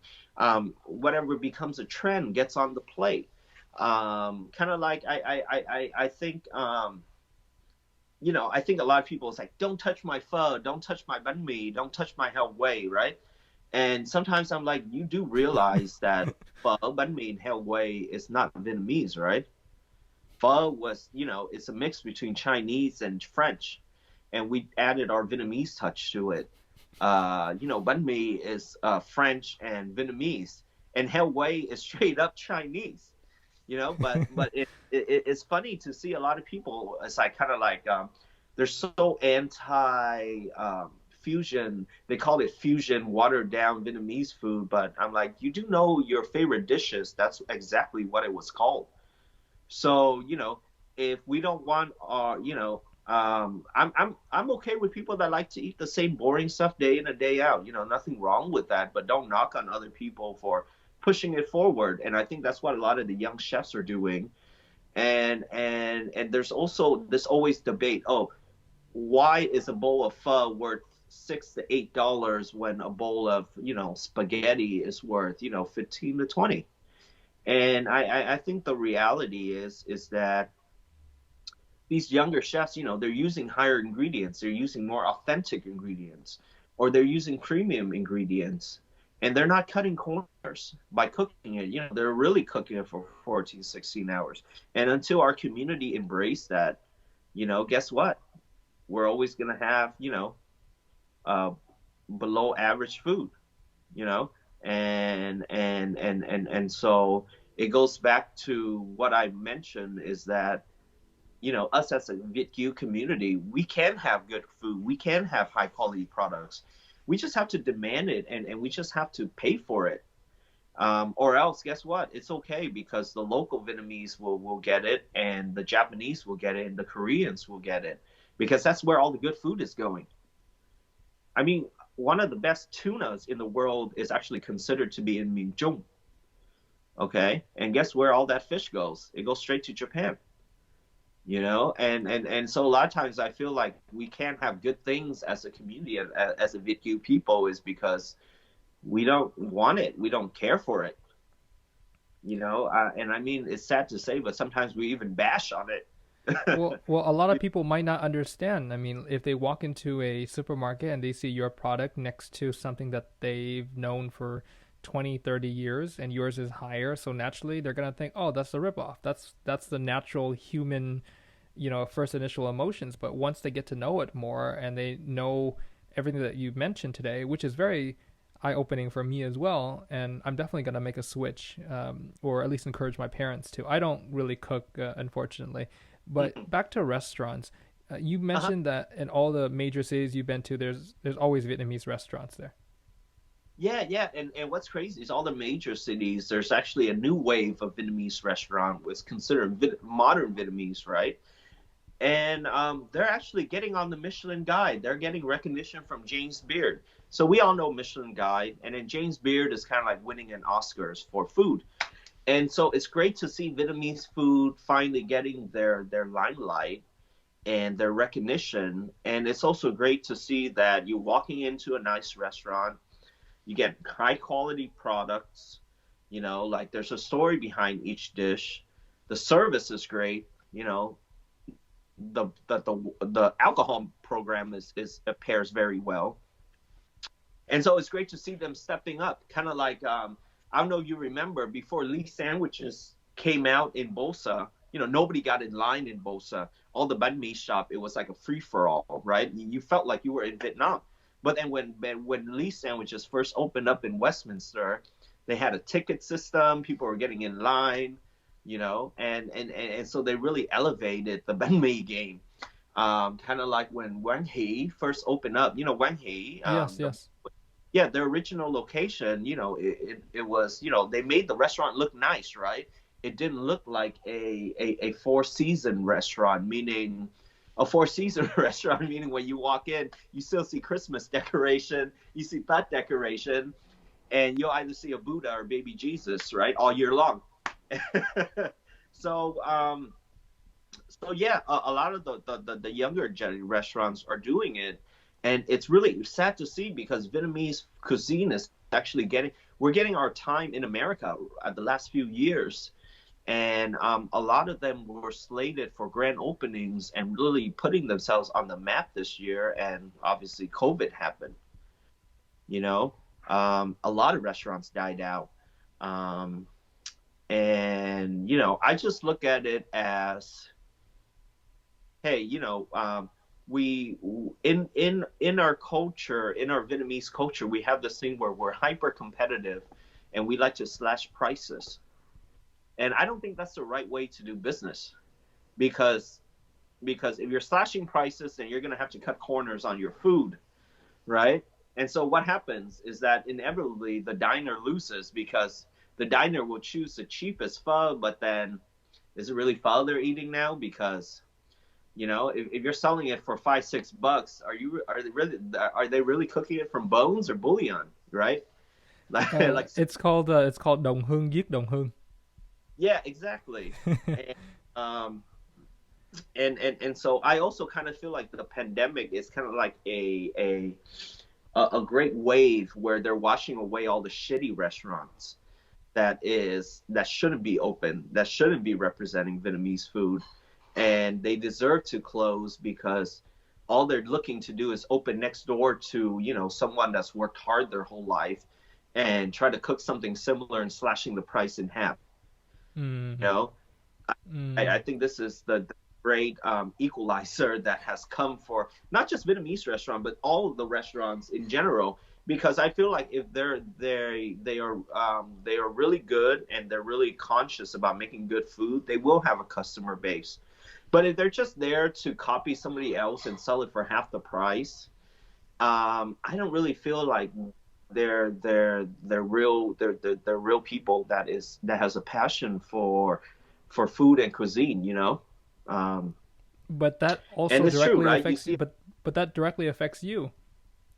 B: Whatever becomes a trend gets on the plate. Kind of like I think I think a lot of people is like, don't touch my pho, don't touch my banh mi, don't touch my heo wei, right? And sometimes I'm like, you do realize that pho, banh mi, and heo wei is not Vietnamese, right? Pho was, it's a mix between Chinese and French, and we added our Vietnamese touch to it. Banh mi is French and Vietnamese, and heo wei is straight up Chinese. But it's funny to see a lot of people. It's like kind of like they're so anti fusion. They call it fusion, watered down Vietnamese food. But I'm like, you do know your favorite dishes. That's exactly what it was called. So, if we don't want I'm okay with people that like to eat the same boring stuff day in and day out. Nothing wrong with that, but don't knock on other people for pushing it forward. And I think that's what a lot of the young chefs are doing. And there's also this always debate, oh, why is a bowl of pho worth $6 to $8 when a bowl of, spaghetti is worth, 15 to 20? And I think the reality is that these younger chefs, they're using higher ingredients, they're using more authentic ingredients, or they're using premium ingredients. and they're not cutting corners by cooking it. They're really cooking it for 14, 16 hours. And until our community embrace that, guess what? We're always going to have, uh, below average food, you know, and so it goes back to what I mentioned is that, us as a VitQ community, we can have good food, we can have high quality products. We just have to demand it, and we just have to pay for it. Or else, guess what? It's okay because the local Vietnamese will get it, and the Japanese will get it, and the Koreans will get it, because that's where all the good food is going. I mean, one of the best tunas in the world is actually considered to be in Minchung. Okay, and guess where all that fish goes? It goes straight to Japan. And so a lot of times I feel like we can't have good things as a community, as a VitQ people, is because we don't want it, we don't care for it. And I mean, it's sad to say, but sometimes we even bash on it.
A: Well, a lot of people might not understand. I mean, if they walk into a supermarket and they see your product next to something that they've known for 20, 30 years and yours is higher, so naturally they're going to think, "Oh, that's a ripoff." That's the natural human, first initial emotions, but once they get to know it more and they know everything that you mentioned today, which is very eye-opening for me as well, and I'm definitely going to make a switch, or at least encourage my parents to. I don't really cook, unfortunately, but back to restaurants. You
B: Uh-huh.
A: mentioned that in all the major cities you've been to, there's always Vietnamese restaurants there.
B: Yeah, yeah, and what's crazy is all the major cities. There's actually a new wave of Vietnamese restaurant, was considered modern Vietnamese, right? And they're actually getting on the Michelin Guide. They're getting recognition from James Beard. So we all know Michelin Guide, and then James Beard is kind of like winning an Oscars for food. And so it's great to see Vietnamese food finally getting their limelight and their recognition. And it's also great to see that you're walking into a nice restaurant, you get high quality products, like there's a story behind each dish. The service is great, the alcohol program is pairs very well, and so it's great to see them stepping up. Kind of like, I don't know if you remember, before Lee sandwiches came out in Bosa, nobody got in line in Bosa. All the banh mi shop, it was like a free for all, right? You felt like you were in Vietnam. But then when Lee sandwiches first opened up in Westminster, they had a ticket system. People were getting in line, and so they really elevated the banh mi game. Kind of like when Wang He first opened up. Wang He,
A: Yes, yes.
B: yeah, their original location, it was, they made the restaurant look nice, right? It didn't look like a four season restaurant, meaning a four season restaurant, meaning when you walk in, you still see Christmas decoration, you see that decoration, and you'll either see a Buddha or baby Jesus, right, all year long. so, so yeah, a lot of the younger restaurants are doing it, and it's really sad to see because Vietnamese cuisine is actually we're getting our time in America at the last few years, and a lot of them were slated for grand openings and really putting themselves on the map this year, and obviously COVID happened. You know, a lot of restaurants died out, um, and I just look at it as, hey, we in our culture, in our Vietnamese culture, we have this thing where we're hyper competitive, and we like to slash prices. And I don't think that's the right way to do business, because if you're slashing prices, then you're going to have to cut corners on your food, right? And so what happens is that inevitably the diner loses, because the diner will choose the cheapest pho, but then is it really pho they're eating now? Because if you're selling it for $5-6, are they really cooking it from bones or bouillon, right? Like,
A: It's called đồng hương giết đồng hương.
B: yeah, exactly. And um and so I also kind of feel like the pandemic is kind of like a great wave where they're washing away all the shitty restaurants that shouldn't be open, that shouldn't be representing Vietnamese food, and they deserve to close because all they're looking to do is open next door to someone that's worked hard their whole life, and try to cook something similar and slashing the price in half. You
A: Mm,
B: know, I
A: mm.
B: think this is the great equalizer that has come for not just Vietnamese restaurant, but all of the restaurants in general. Because I feel like if they are really good and they're really conscious about making good food, they will have a customer base. But if they're just there to copy somebody else and sell it for half the price, I don't really feel like they're real people that has a passion for food and cuisine, you know. Um,
A: But that
B: and
A: also
B: it's true,
A: directly
B: right? You
A: affects,
B: see,
A: but that directly affects you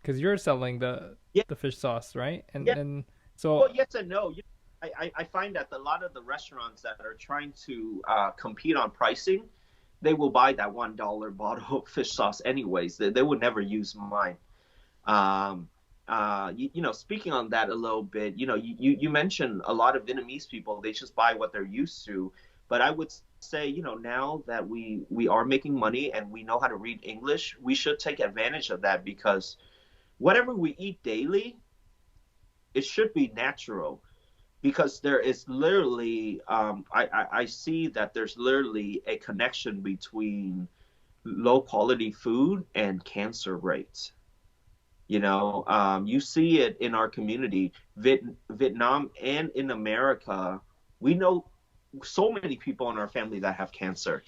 A: because you're selling
B: yeah,
A: the fish sauce, right?
B: yeah.
A: And so
B: Well, yes and no. I find that a lot of the restaurants that are trying to compete on pricing, they will buy that $1 bottle of fish sauce anyways. They would never use mine. Um, you know, speaking on that a little bit, you know, you mentioned a lot of Vietnamese people, they just buy what they're used to. But I would say, you know, now that we are making money and we know how to read English, we should take advantage of that because whatever we eat daily, it should be natural because there is literally, I see that there's literally a connection between low quality food and cancer rates. You know, you see it in our community, Vietnam and in America. We know so many people in our family that have cancer.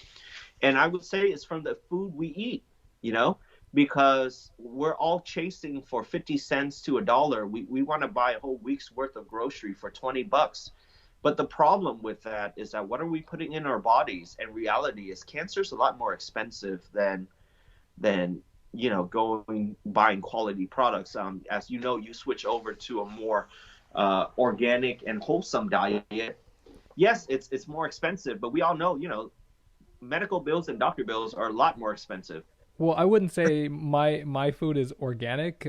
B: And I would say it's from the food we eat, you know, because we're all chasing for 50 cents to a dollar. We want to buy a whole week's worth of grocery for 20 bucks. But the problem with that is that what are we putting in our bodies? And reality is cancer is a lot more expensive than you know going buying quality products. As you know, you switch over to a more organic and wholesome diet. Yes, it's more expensive, but we all know, you know, medical bills and doctor bills are a lot more expensive.
A: well, I wouldn't say my food is organic,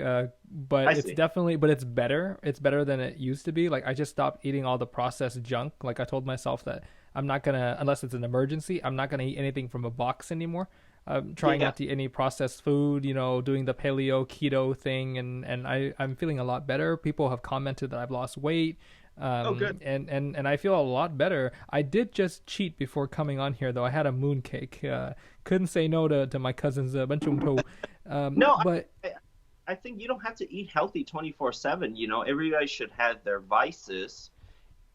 A: but
B: I
A: it's
B: see.
A: definitely but it's better. It's better than it used to be. Like I just stopped eating all the processed junk. Like I told myself that I'm not gonna unless it's an emergency. I'm not gonna eat anything from a box anymore. I'm trying
B: Yeah.
A: not to eat any processed food. You know, doing the paleo keto thing, and I'm feeling a lot better. People have commented that I've lost weight.
B: Oh, good.
A: And I feel a lot better. I did just cheat before coming on here, though. I had a moon cake. Couldn't say no to my cousin's banchung to.
B: No,
A: But
B: I, I think you don't have to eat healthy 24/7. You know, everybody should have their vices.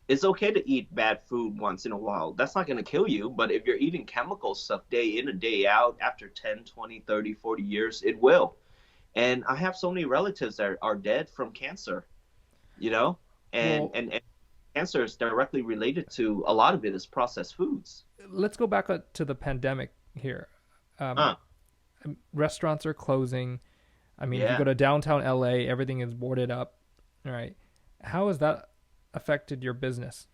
B: It's okay to eat bad food once in a while. That's not going to kill you. But if you're eating chemical stuff day in and day out after 10, 20, 30, 40 years, it will. And I have so many relatives that are dead from cancer, you know,
A: well,
B: and cancer is directly related to a lot of it is processed foods.
A: let's go back to the pandemic here. Um,
B: Huh.
A: Restaurants are closing. I mean, if you go
B: Yeah.
A: to downtown LA, everything is boarded up. All right. How has that affected your business?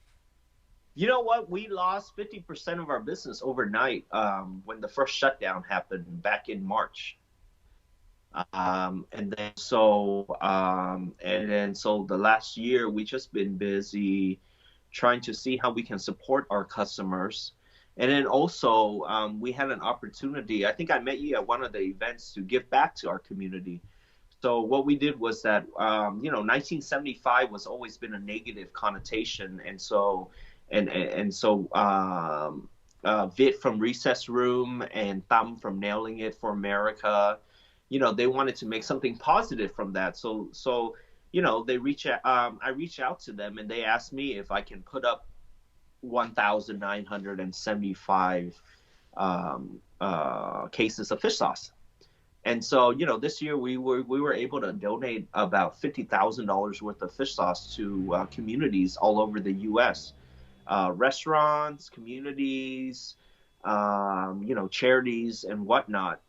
B: You know what? We lost 50% of our business overnight when the first shutdown happened back in March. And then so the last year we just been busy trying to see how we can support our customers. And then also we had an opportunity. I think I met you at one of the events to give back to our community. So what we did was that you know 1975 was always been a negative connotation, and so Viet from Recess Room and Tam from Nailing It for America, you know, they wanted to make something positive from that. So you know I reached out to them and they asked me if I can put up 1,975 cases of fish sauce. And so, you know, this year we were able to donate about $50,000 worth of fish sauce to communities all over the U.S. Restaurants, communities, you know, charities and whatnot.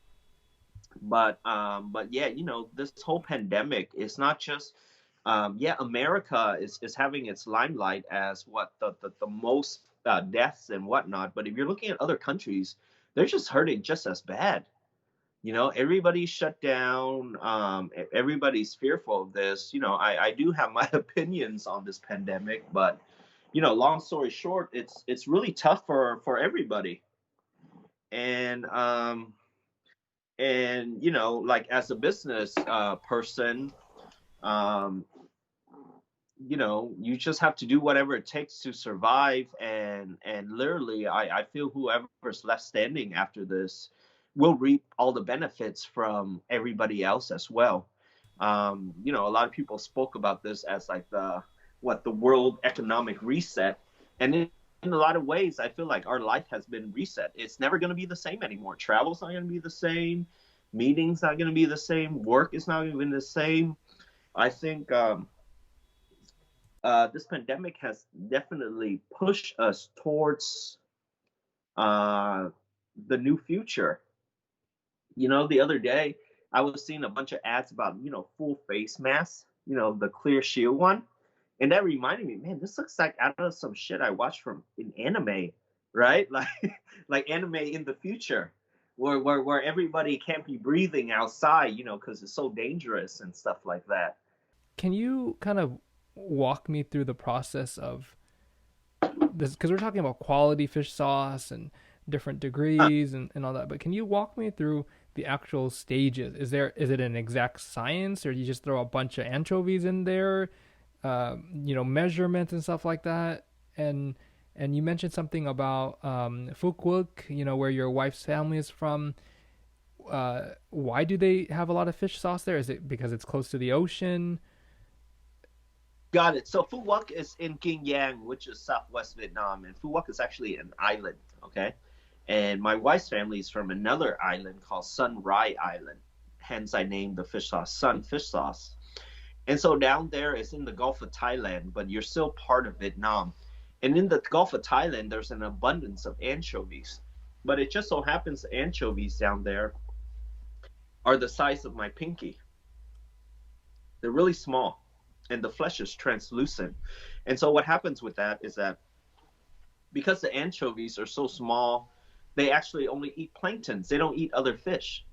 B: But yeah, you know, this whole pandemic is not just yeah, America is having its limelight as what the most deaths and whatnot. But if you're looking at other countries, they're just hurting just as bad. You know, everybody's shut down. Everybody's fearful of this. You know, I do have my opinions on this pandemic, but you know, long story short, it's really tough for everybody. And and you know, like as a business person, um, you just have to do whatever it takes to survive. And literally, I feel whoever's left standing after this will reap all the benefits from everybody else as well. A lot of people spoke about this as like the world economic reset. And in a lot of ways, I feel like our life has been reset. It's never going to be the same anymore. Travel's not going to be the same. Meetings not going to be the same. Work is not going to be the same. I think this pandemic has definitely pushed us towards uh, the new future. The other day I was seeing a bunch of ads about full face masks. The clear shield one, and that reminded me, man, this looks like out of some shit I watched from in anime, right? Like anime in the future, where everybody can't be breathing outside, because it's so dangerous and stuff like that.
A: Can you kind of walk me through the process of this? Because we're talking about quality fish sauce and different degrees and all that. But can you walk me through the actual stages? Is it an exact science, or do you just throw a bunch of anchovies in there? Measurements and stuff like that. And you mentioned something about Fukuok, where your wife's family is from. Why do they have a lot of fish sauce there? Is it because it's close to the ocean?
B: Got it. So Phu Quoc is in Kinh Yang, which is southwest Vietnam, and Phu Quoc is actually an island. Okay, and my wife's family is from another island called Sun Rai Island. Hence, I named the fish sauce Sun Fish Sauce. And so down there is in the Gulf of Thailand, but you're still part of Vietnam. And in the Gulf of Thailand, there's an abundance of anchovies. But it just so happens the anchovies down there are the size of my pinky. They're really small, and the flesh is translucent. And so what happens with that is that because the anchovies are so small, they actually only eat planktons. They don't eat other fish.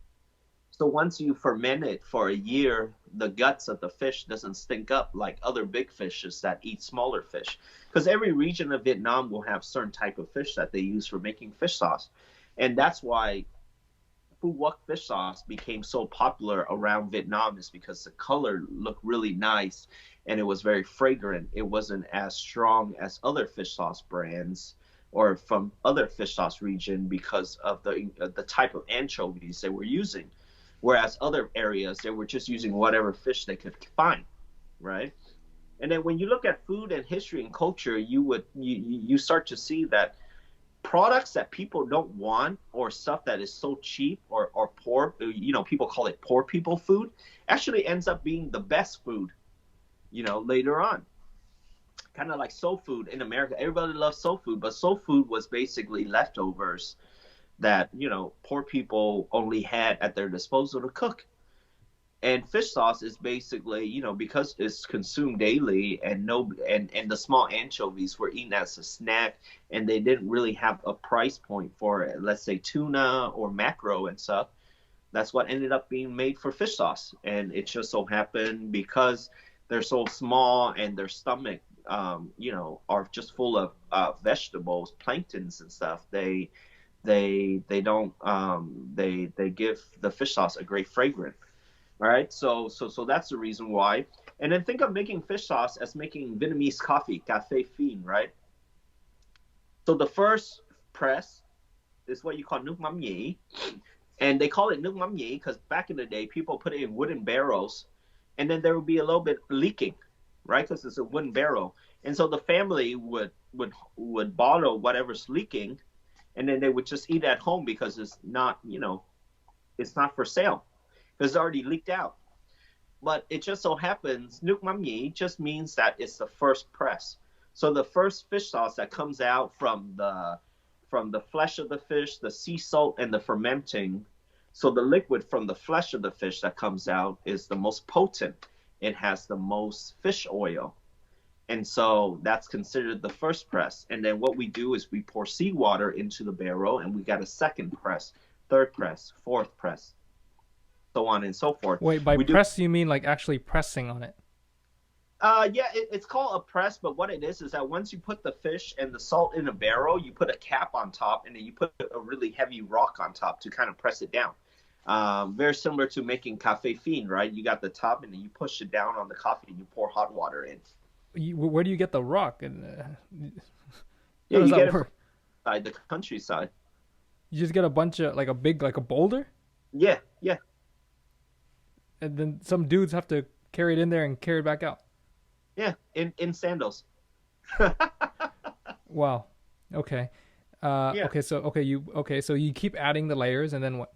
B: So once you ferment it for a year, the guts of the fish doesn't stink up like other big fishes that eat smaller fish. Because every region of Vietnam will have certain type of fish that they use for making fish sauce. And that's why Phu Quoc fish sauce became so popular around Vietnam, is because the color looked really nice and it was very fragrant. It wasn't as strong as other fish sauce brands or from other fish sauce region because of the type of anchovies they were using. Whereas other areas, they were just using whatever fish they could find, right? And then when you look at food and history and culture, you start to see that products that people don't want, or stuff that is so cheap or poor, people call it poor people food, actually ends up being the best food, later on. Kind of like soul food in America. Everybody loves soul food, but soul food was basically leftovers that, poor people only had at their disposal to cook. And fish sauce is basically, because it's consumed daily, and no and the small anchovies were eaten as a snack, and they didn't really have a price point for, let's say, tuna or mackerel and stuff. That's what ended up being made for fish sauce. And it just so happened because they're so small and their stomach are just full of vegetables, planktons and stuff. They don't they give the fish sauce a great fragrance. All right, so that's the reason why. And then think of making fish sauce as making Vietnamese coffee, café fin, right? So the first press is what you call nước mắm nhĩ, and they call it nước mắm nhĩ because back in the day people put it in wooden barrels, and then there would be a little bit leaking, right? Because it's a wooden barrel, and so the family would bottle whatever's leaking, and then they would just eat at home because it's not for sale. It's already leaked out. But it just so happens, nước mắm nhĩ just means that it's the first press. So the first fish sauce that comes out from the flesh of the fish, the sea salt, and the fermenting. So the liquid from the flesh of the fish that comes out is the most potent. It has the most fish oil. And so that's considered the first press. And then what we do is we pour seawater into the barrel, and we got a second press, third press, fourth press, so on and so forth.
A: Wait, by press you mean like actually pressing on it?
B: Yeah, it's called a press, but what it is that once you put the fish and the salt in a barrel, you put a cap on top, and then you put a really heavy rock on top to kind of press it down. Very similar to making café fin, right? You got the top, and then you push it down on the coffee, and you pour hot water in.
A: Where do you get the rock? And
B: Yeah,
A: how does
B: you
A: that
B: get it from
A: work?
B: the countryside.
A: You just get a bunch of like a big like a boulder,
B: Yeah, yeah,
A: and then some dudes have to carry it in there and carry it back out.
B: yeah. In sandals.
A: Wow. Okay.
B: Yeah,
A: So you keep adding the layers, and then what?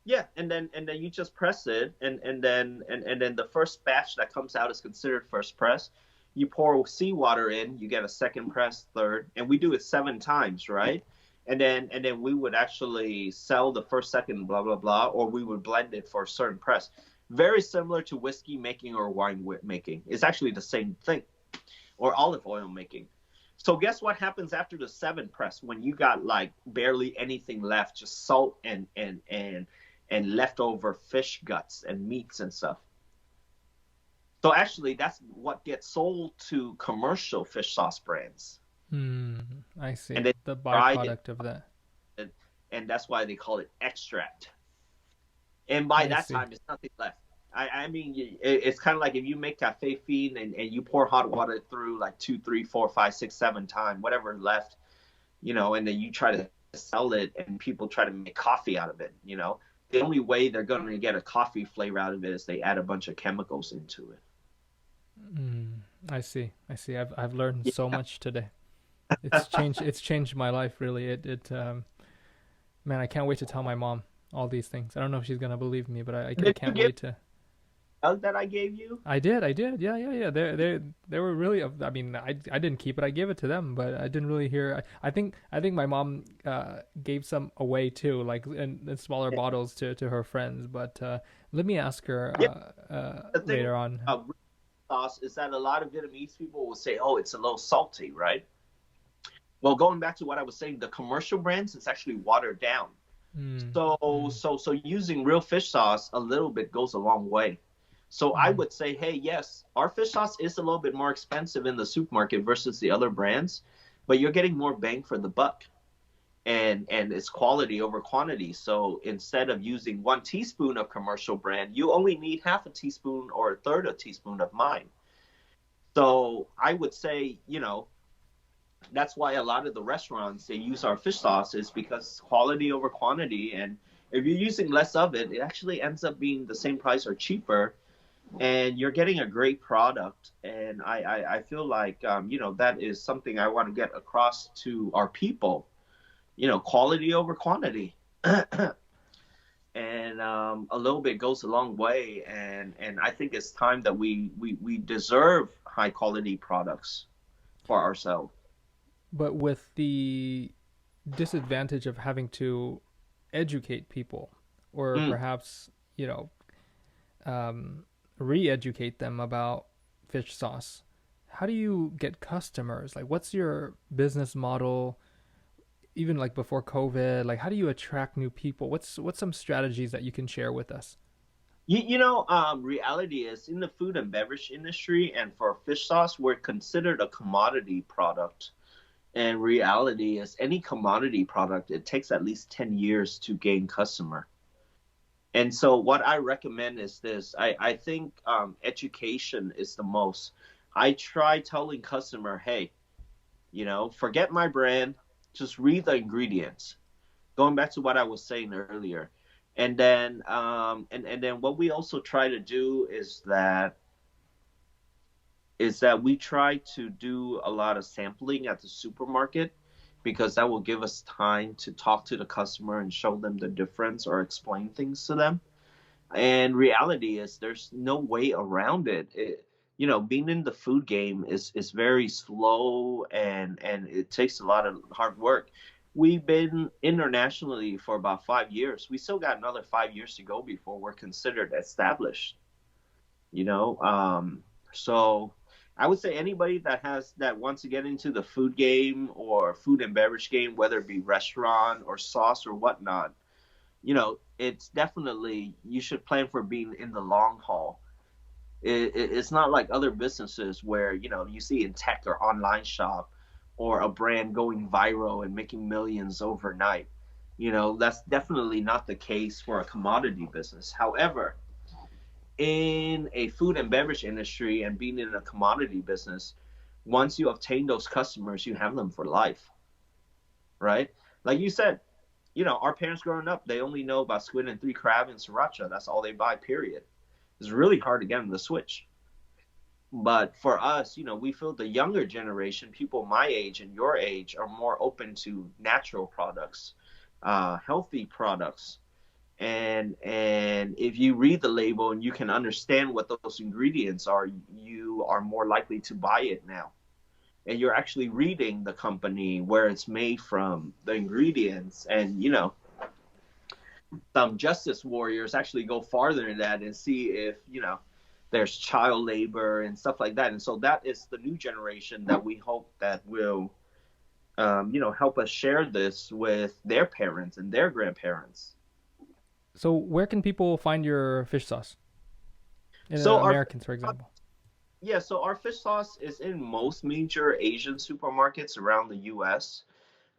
B: yeah. And then you just press it, and then the first batch that comes out is considered first press. You pour seawater in, you get a second press, third, and we do it 7 times, right? And then we would actually sell the first, second, blah blah blah, or we would blend it for a certain press. Very similar to whiskey making or wine making. It's actually the same thing, or olive oil making. So guess what happens after the 7 press when you got like barely anything left, just salt and leftover fish guts and meats and stuff. So actually, that's what gets sold to commercial fish sauce brands,
A: Hmm. I
B: and
A: see.
B: they
A: The
B: dry it,
A: byproduct of that.
B: and that's why they call it extract. And by
A: I
B: that
A: see.
B: time, it's nothing left. I mean, it's kind of like if you make cafe feed and you pour hot water through like two, three, four, five, six, 7 times, whatever left, and then you try to sell it and people try to make coffee out of it. The only way they're going to get a coffee flavor out of it is they add a bunch of chemicals into it.
A: Hmm. I see. I see. I've learned so
B: Yeah.
A: much today. It's changed my life really. Man, I can't wait to tell my mom all these things. I don't know if she's gonna believe me, but I
B: Did you
A: can't
B: give
A: wait to.
B: that I gave you?
A: I did. Yeah, yeah, yeah. They were really. I mean, I didn't keep it. I gave it to them, but I didn't really hear. I think my mom gave some away too, like in smaller
B: Yeah.
A: bottles to her friends. But let me ask her
B: Yeah. The thing
A: later on.
B: about sauce is that a lot of Vietnamese people will say, "Oh, it's a little salty," right? Well, going back to what I was saying, the commercial brands, it's actually watered down.
A: Mm,
B: So using real fish sauce a little bit goes a long way. So I
A: mm,
B: would say, hey, yes, our fish sauce is a little bit more expensive in the supermarket versus the other brands, but you're getting more bang for the buck, and it's quality over quantity. So instead of using 1 teaspoon of commercial brand, you only need half a teaspoon or a third a teaspoon of mine. So I would say, that's why a lot of the restaurants they use our fish sauce is because quality over quantity. And if you're using less of it, it actually ends up being the same price or cheaper, and you're getting a great product. And I feel like that is something I want to get across to our people. Quality over quantity. And a little bit goes a long way. And I think it's time that we deserve high quality products for ourselves.
A: but with the disadvantage of having to educate people, or
B: Mm.
A: perhaps you know um, re-educate them about fish sauce. How do you get customers? Like, what's your business model? Even like before COVID, like how do you attract new people? What's some strategies that you can share with us?
B: Reality is in the food and beverage industry, and for fish sauce, we're considered a commodity product. And reality is any commodity product, it takes at least 10 years to gain customer. And so what I recommend is this. I think education is the most. I try telling customer, hey, forget my brand, just read the ingredients. Going back to what I was saying earlier. And then what we also try to do is that we try to do a lot of sampling at the supermarket, because that will give us time to talk to the customer and show them the difference or explain things to them. And reality is there's no way around it. Being in the food game is very slow, and it takes a lot of hard work. We've been internationally for about 5 years. We still got another 5 years to go before we're considered established. You know, so I would say anybody that wants to get into the food game or food and beverage game, whether it be restaurant or sauce or whatnot, it's definitely you should plan for being in the long haul. It's not like other businesses where you see in tech or online shop or a brand going viral and making millions overnight. That's definitely not the case for a commodity business. However, in a food and beverage industry and being in a commodity business, once you obtain those customers, you have them for life, right? Like you said, our parents growing up, they only know about squid and three crab and sriracha. That's all they buy, period. It's really hard to get them to switch. But for us, we feel the younger generation, people my age and your age, are more open to natural products, healthy products. And if you read the label and you can understand what those ingredients are, you are more likely to buy it now. And you're actually reading the company, where it's made from, the ingredients, and some justice warriors actually go farther than that and see if there's child labor and stuff like that. And so that is the new generation that we hope that will help us share this with their parents and their grandparents.
A: So where can people find your fish sauce? In
B: So our
A: Americans, for example.
B: Yeah, so our fish sauce is in most major Asian supermarkets around the U.S.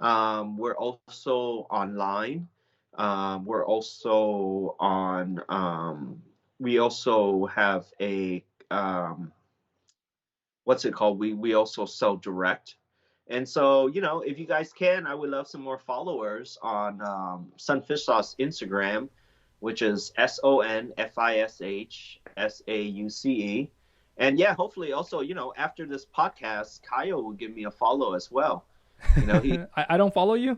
B: We're also online. We're also on. We also have a what's it called? We also sell direct. And so, if you guys can, I would love some more followers on Sunfish Sauce Instagram, which is SonFishSauce. And yeah, hopefully also, after this podcast, Kyle will give me a follow as well. He
A: I don't follow you.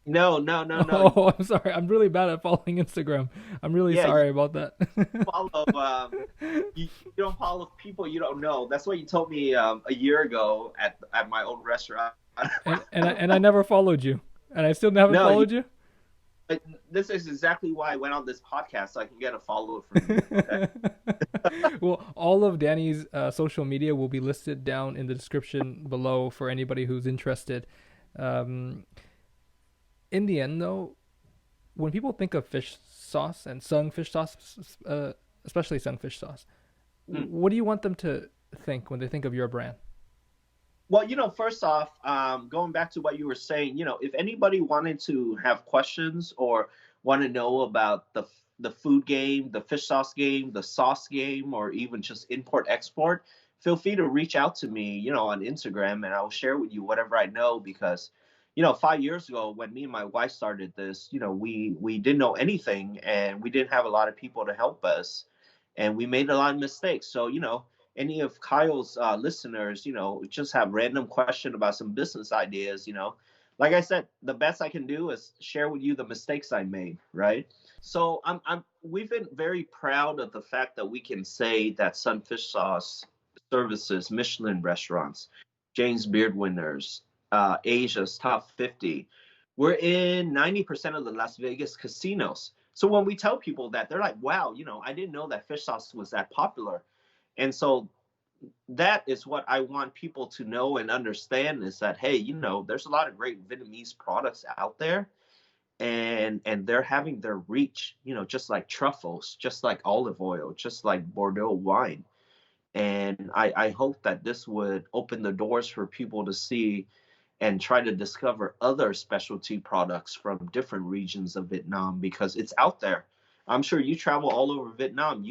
B: no, no, no, no.
A: Oh, I'm sorry. I'm really bad at following Instagram. I'm really
B: Yeah, you
A: sorry about that.
B: follow you don't follow people you don't know. That's what you told me a year ago at my old restaurant.
A: And I never followed you, and I still haven't
B: No,
A: followed you.
B: this is exactly why I went on this podcast, so I can get a follower from you. Okay.
A: Well, all of Danny's social media will be listed down in the description below for anybody who's interested. Um, in the end, though, when people think of fish sauce and sung fish sauce, especially sung fish sauce,
B: Mm.
A: what do you want them to think when they think of your brand?
B: Well, first off, going back to what you were saying, if anybody wanted to have questions or want to know about the food game, the fish sauce game, the sauce game, or even just import export, feel free to reach out to me, on Instagram, and I will share with you whatever I know. Because 5 years ago, when me and my wife started this, we didn't know anything, and we didn't have a lot of people to help us, and we made a lot of mistakes. So any of Kyle's listeners, just have random question about some business ideas, like I said, the best I can do is share with you the mistakes I made, right? So we've been very proud of the fact that we can say that Sunfish Sauce services Michelin restaurants, James Beard winners, Asia's top 50. We're in 90% of the Las Vegas casinos. So when we tell people that, they're like, wow, I didn't know that fish sauce was that popular. And so that is what I want people to know and understand, is that, hey, there's a lot of great Vietnamese products out there, and they're having their reach, just like truffles, just like olive oil, just like Bordeaux wine. And I hope that this would open the doors for people to see and try to discover other specialty products from different regions of Vietnam, because it's out there. I'm sure you travel all over Vietnam.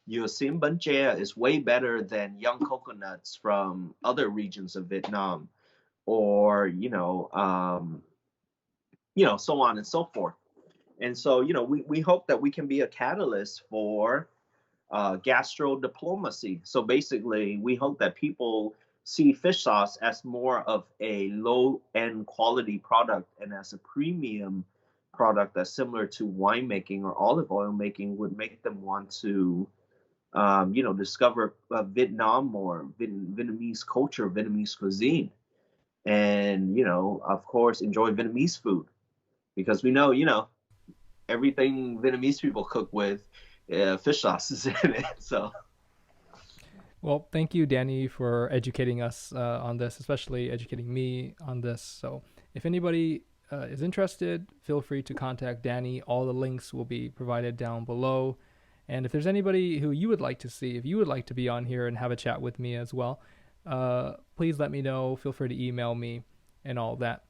B: Your sim bánh chè is way better than young coconuts from other regions of Vietnam, or so on and so forth. And so we hope that we can be a catalyst for gastro diplomacy. So basically, we hope that people see fish sauce as more of a low end quality product, and as a premium product that's similar to winemaking or olive oil making, would make them want to, discover Vietnam more, Vietnamese culture, Vietnamese cuisine, and, of course, enjoy Vietnamese food, because we know, everything Vietnamese people cook with, fish sauce is in it. So.
A: Well, thank you, Danny, for educating us on this, especially educating me on this. So, if anybody is interested, feel free to contact Danny. All the links will be provided down below. And if there's anybody who you would like to see, if you would like to be on here and have a chat with me as well, please let me know. Feel free to email me and all that.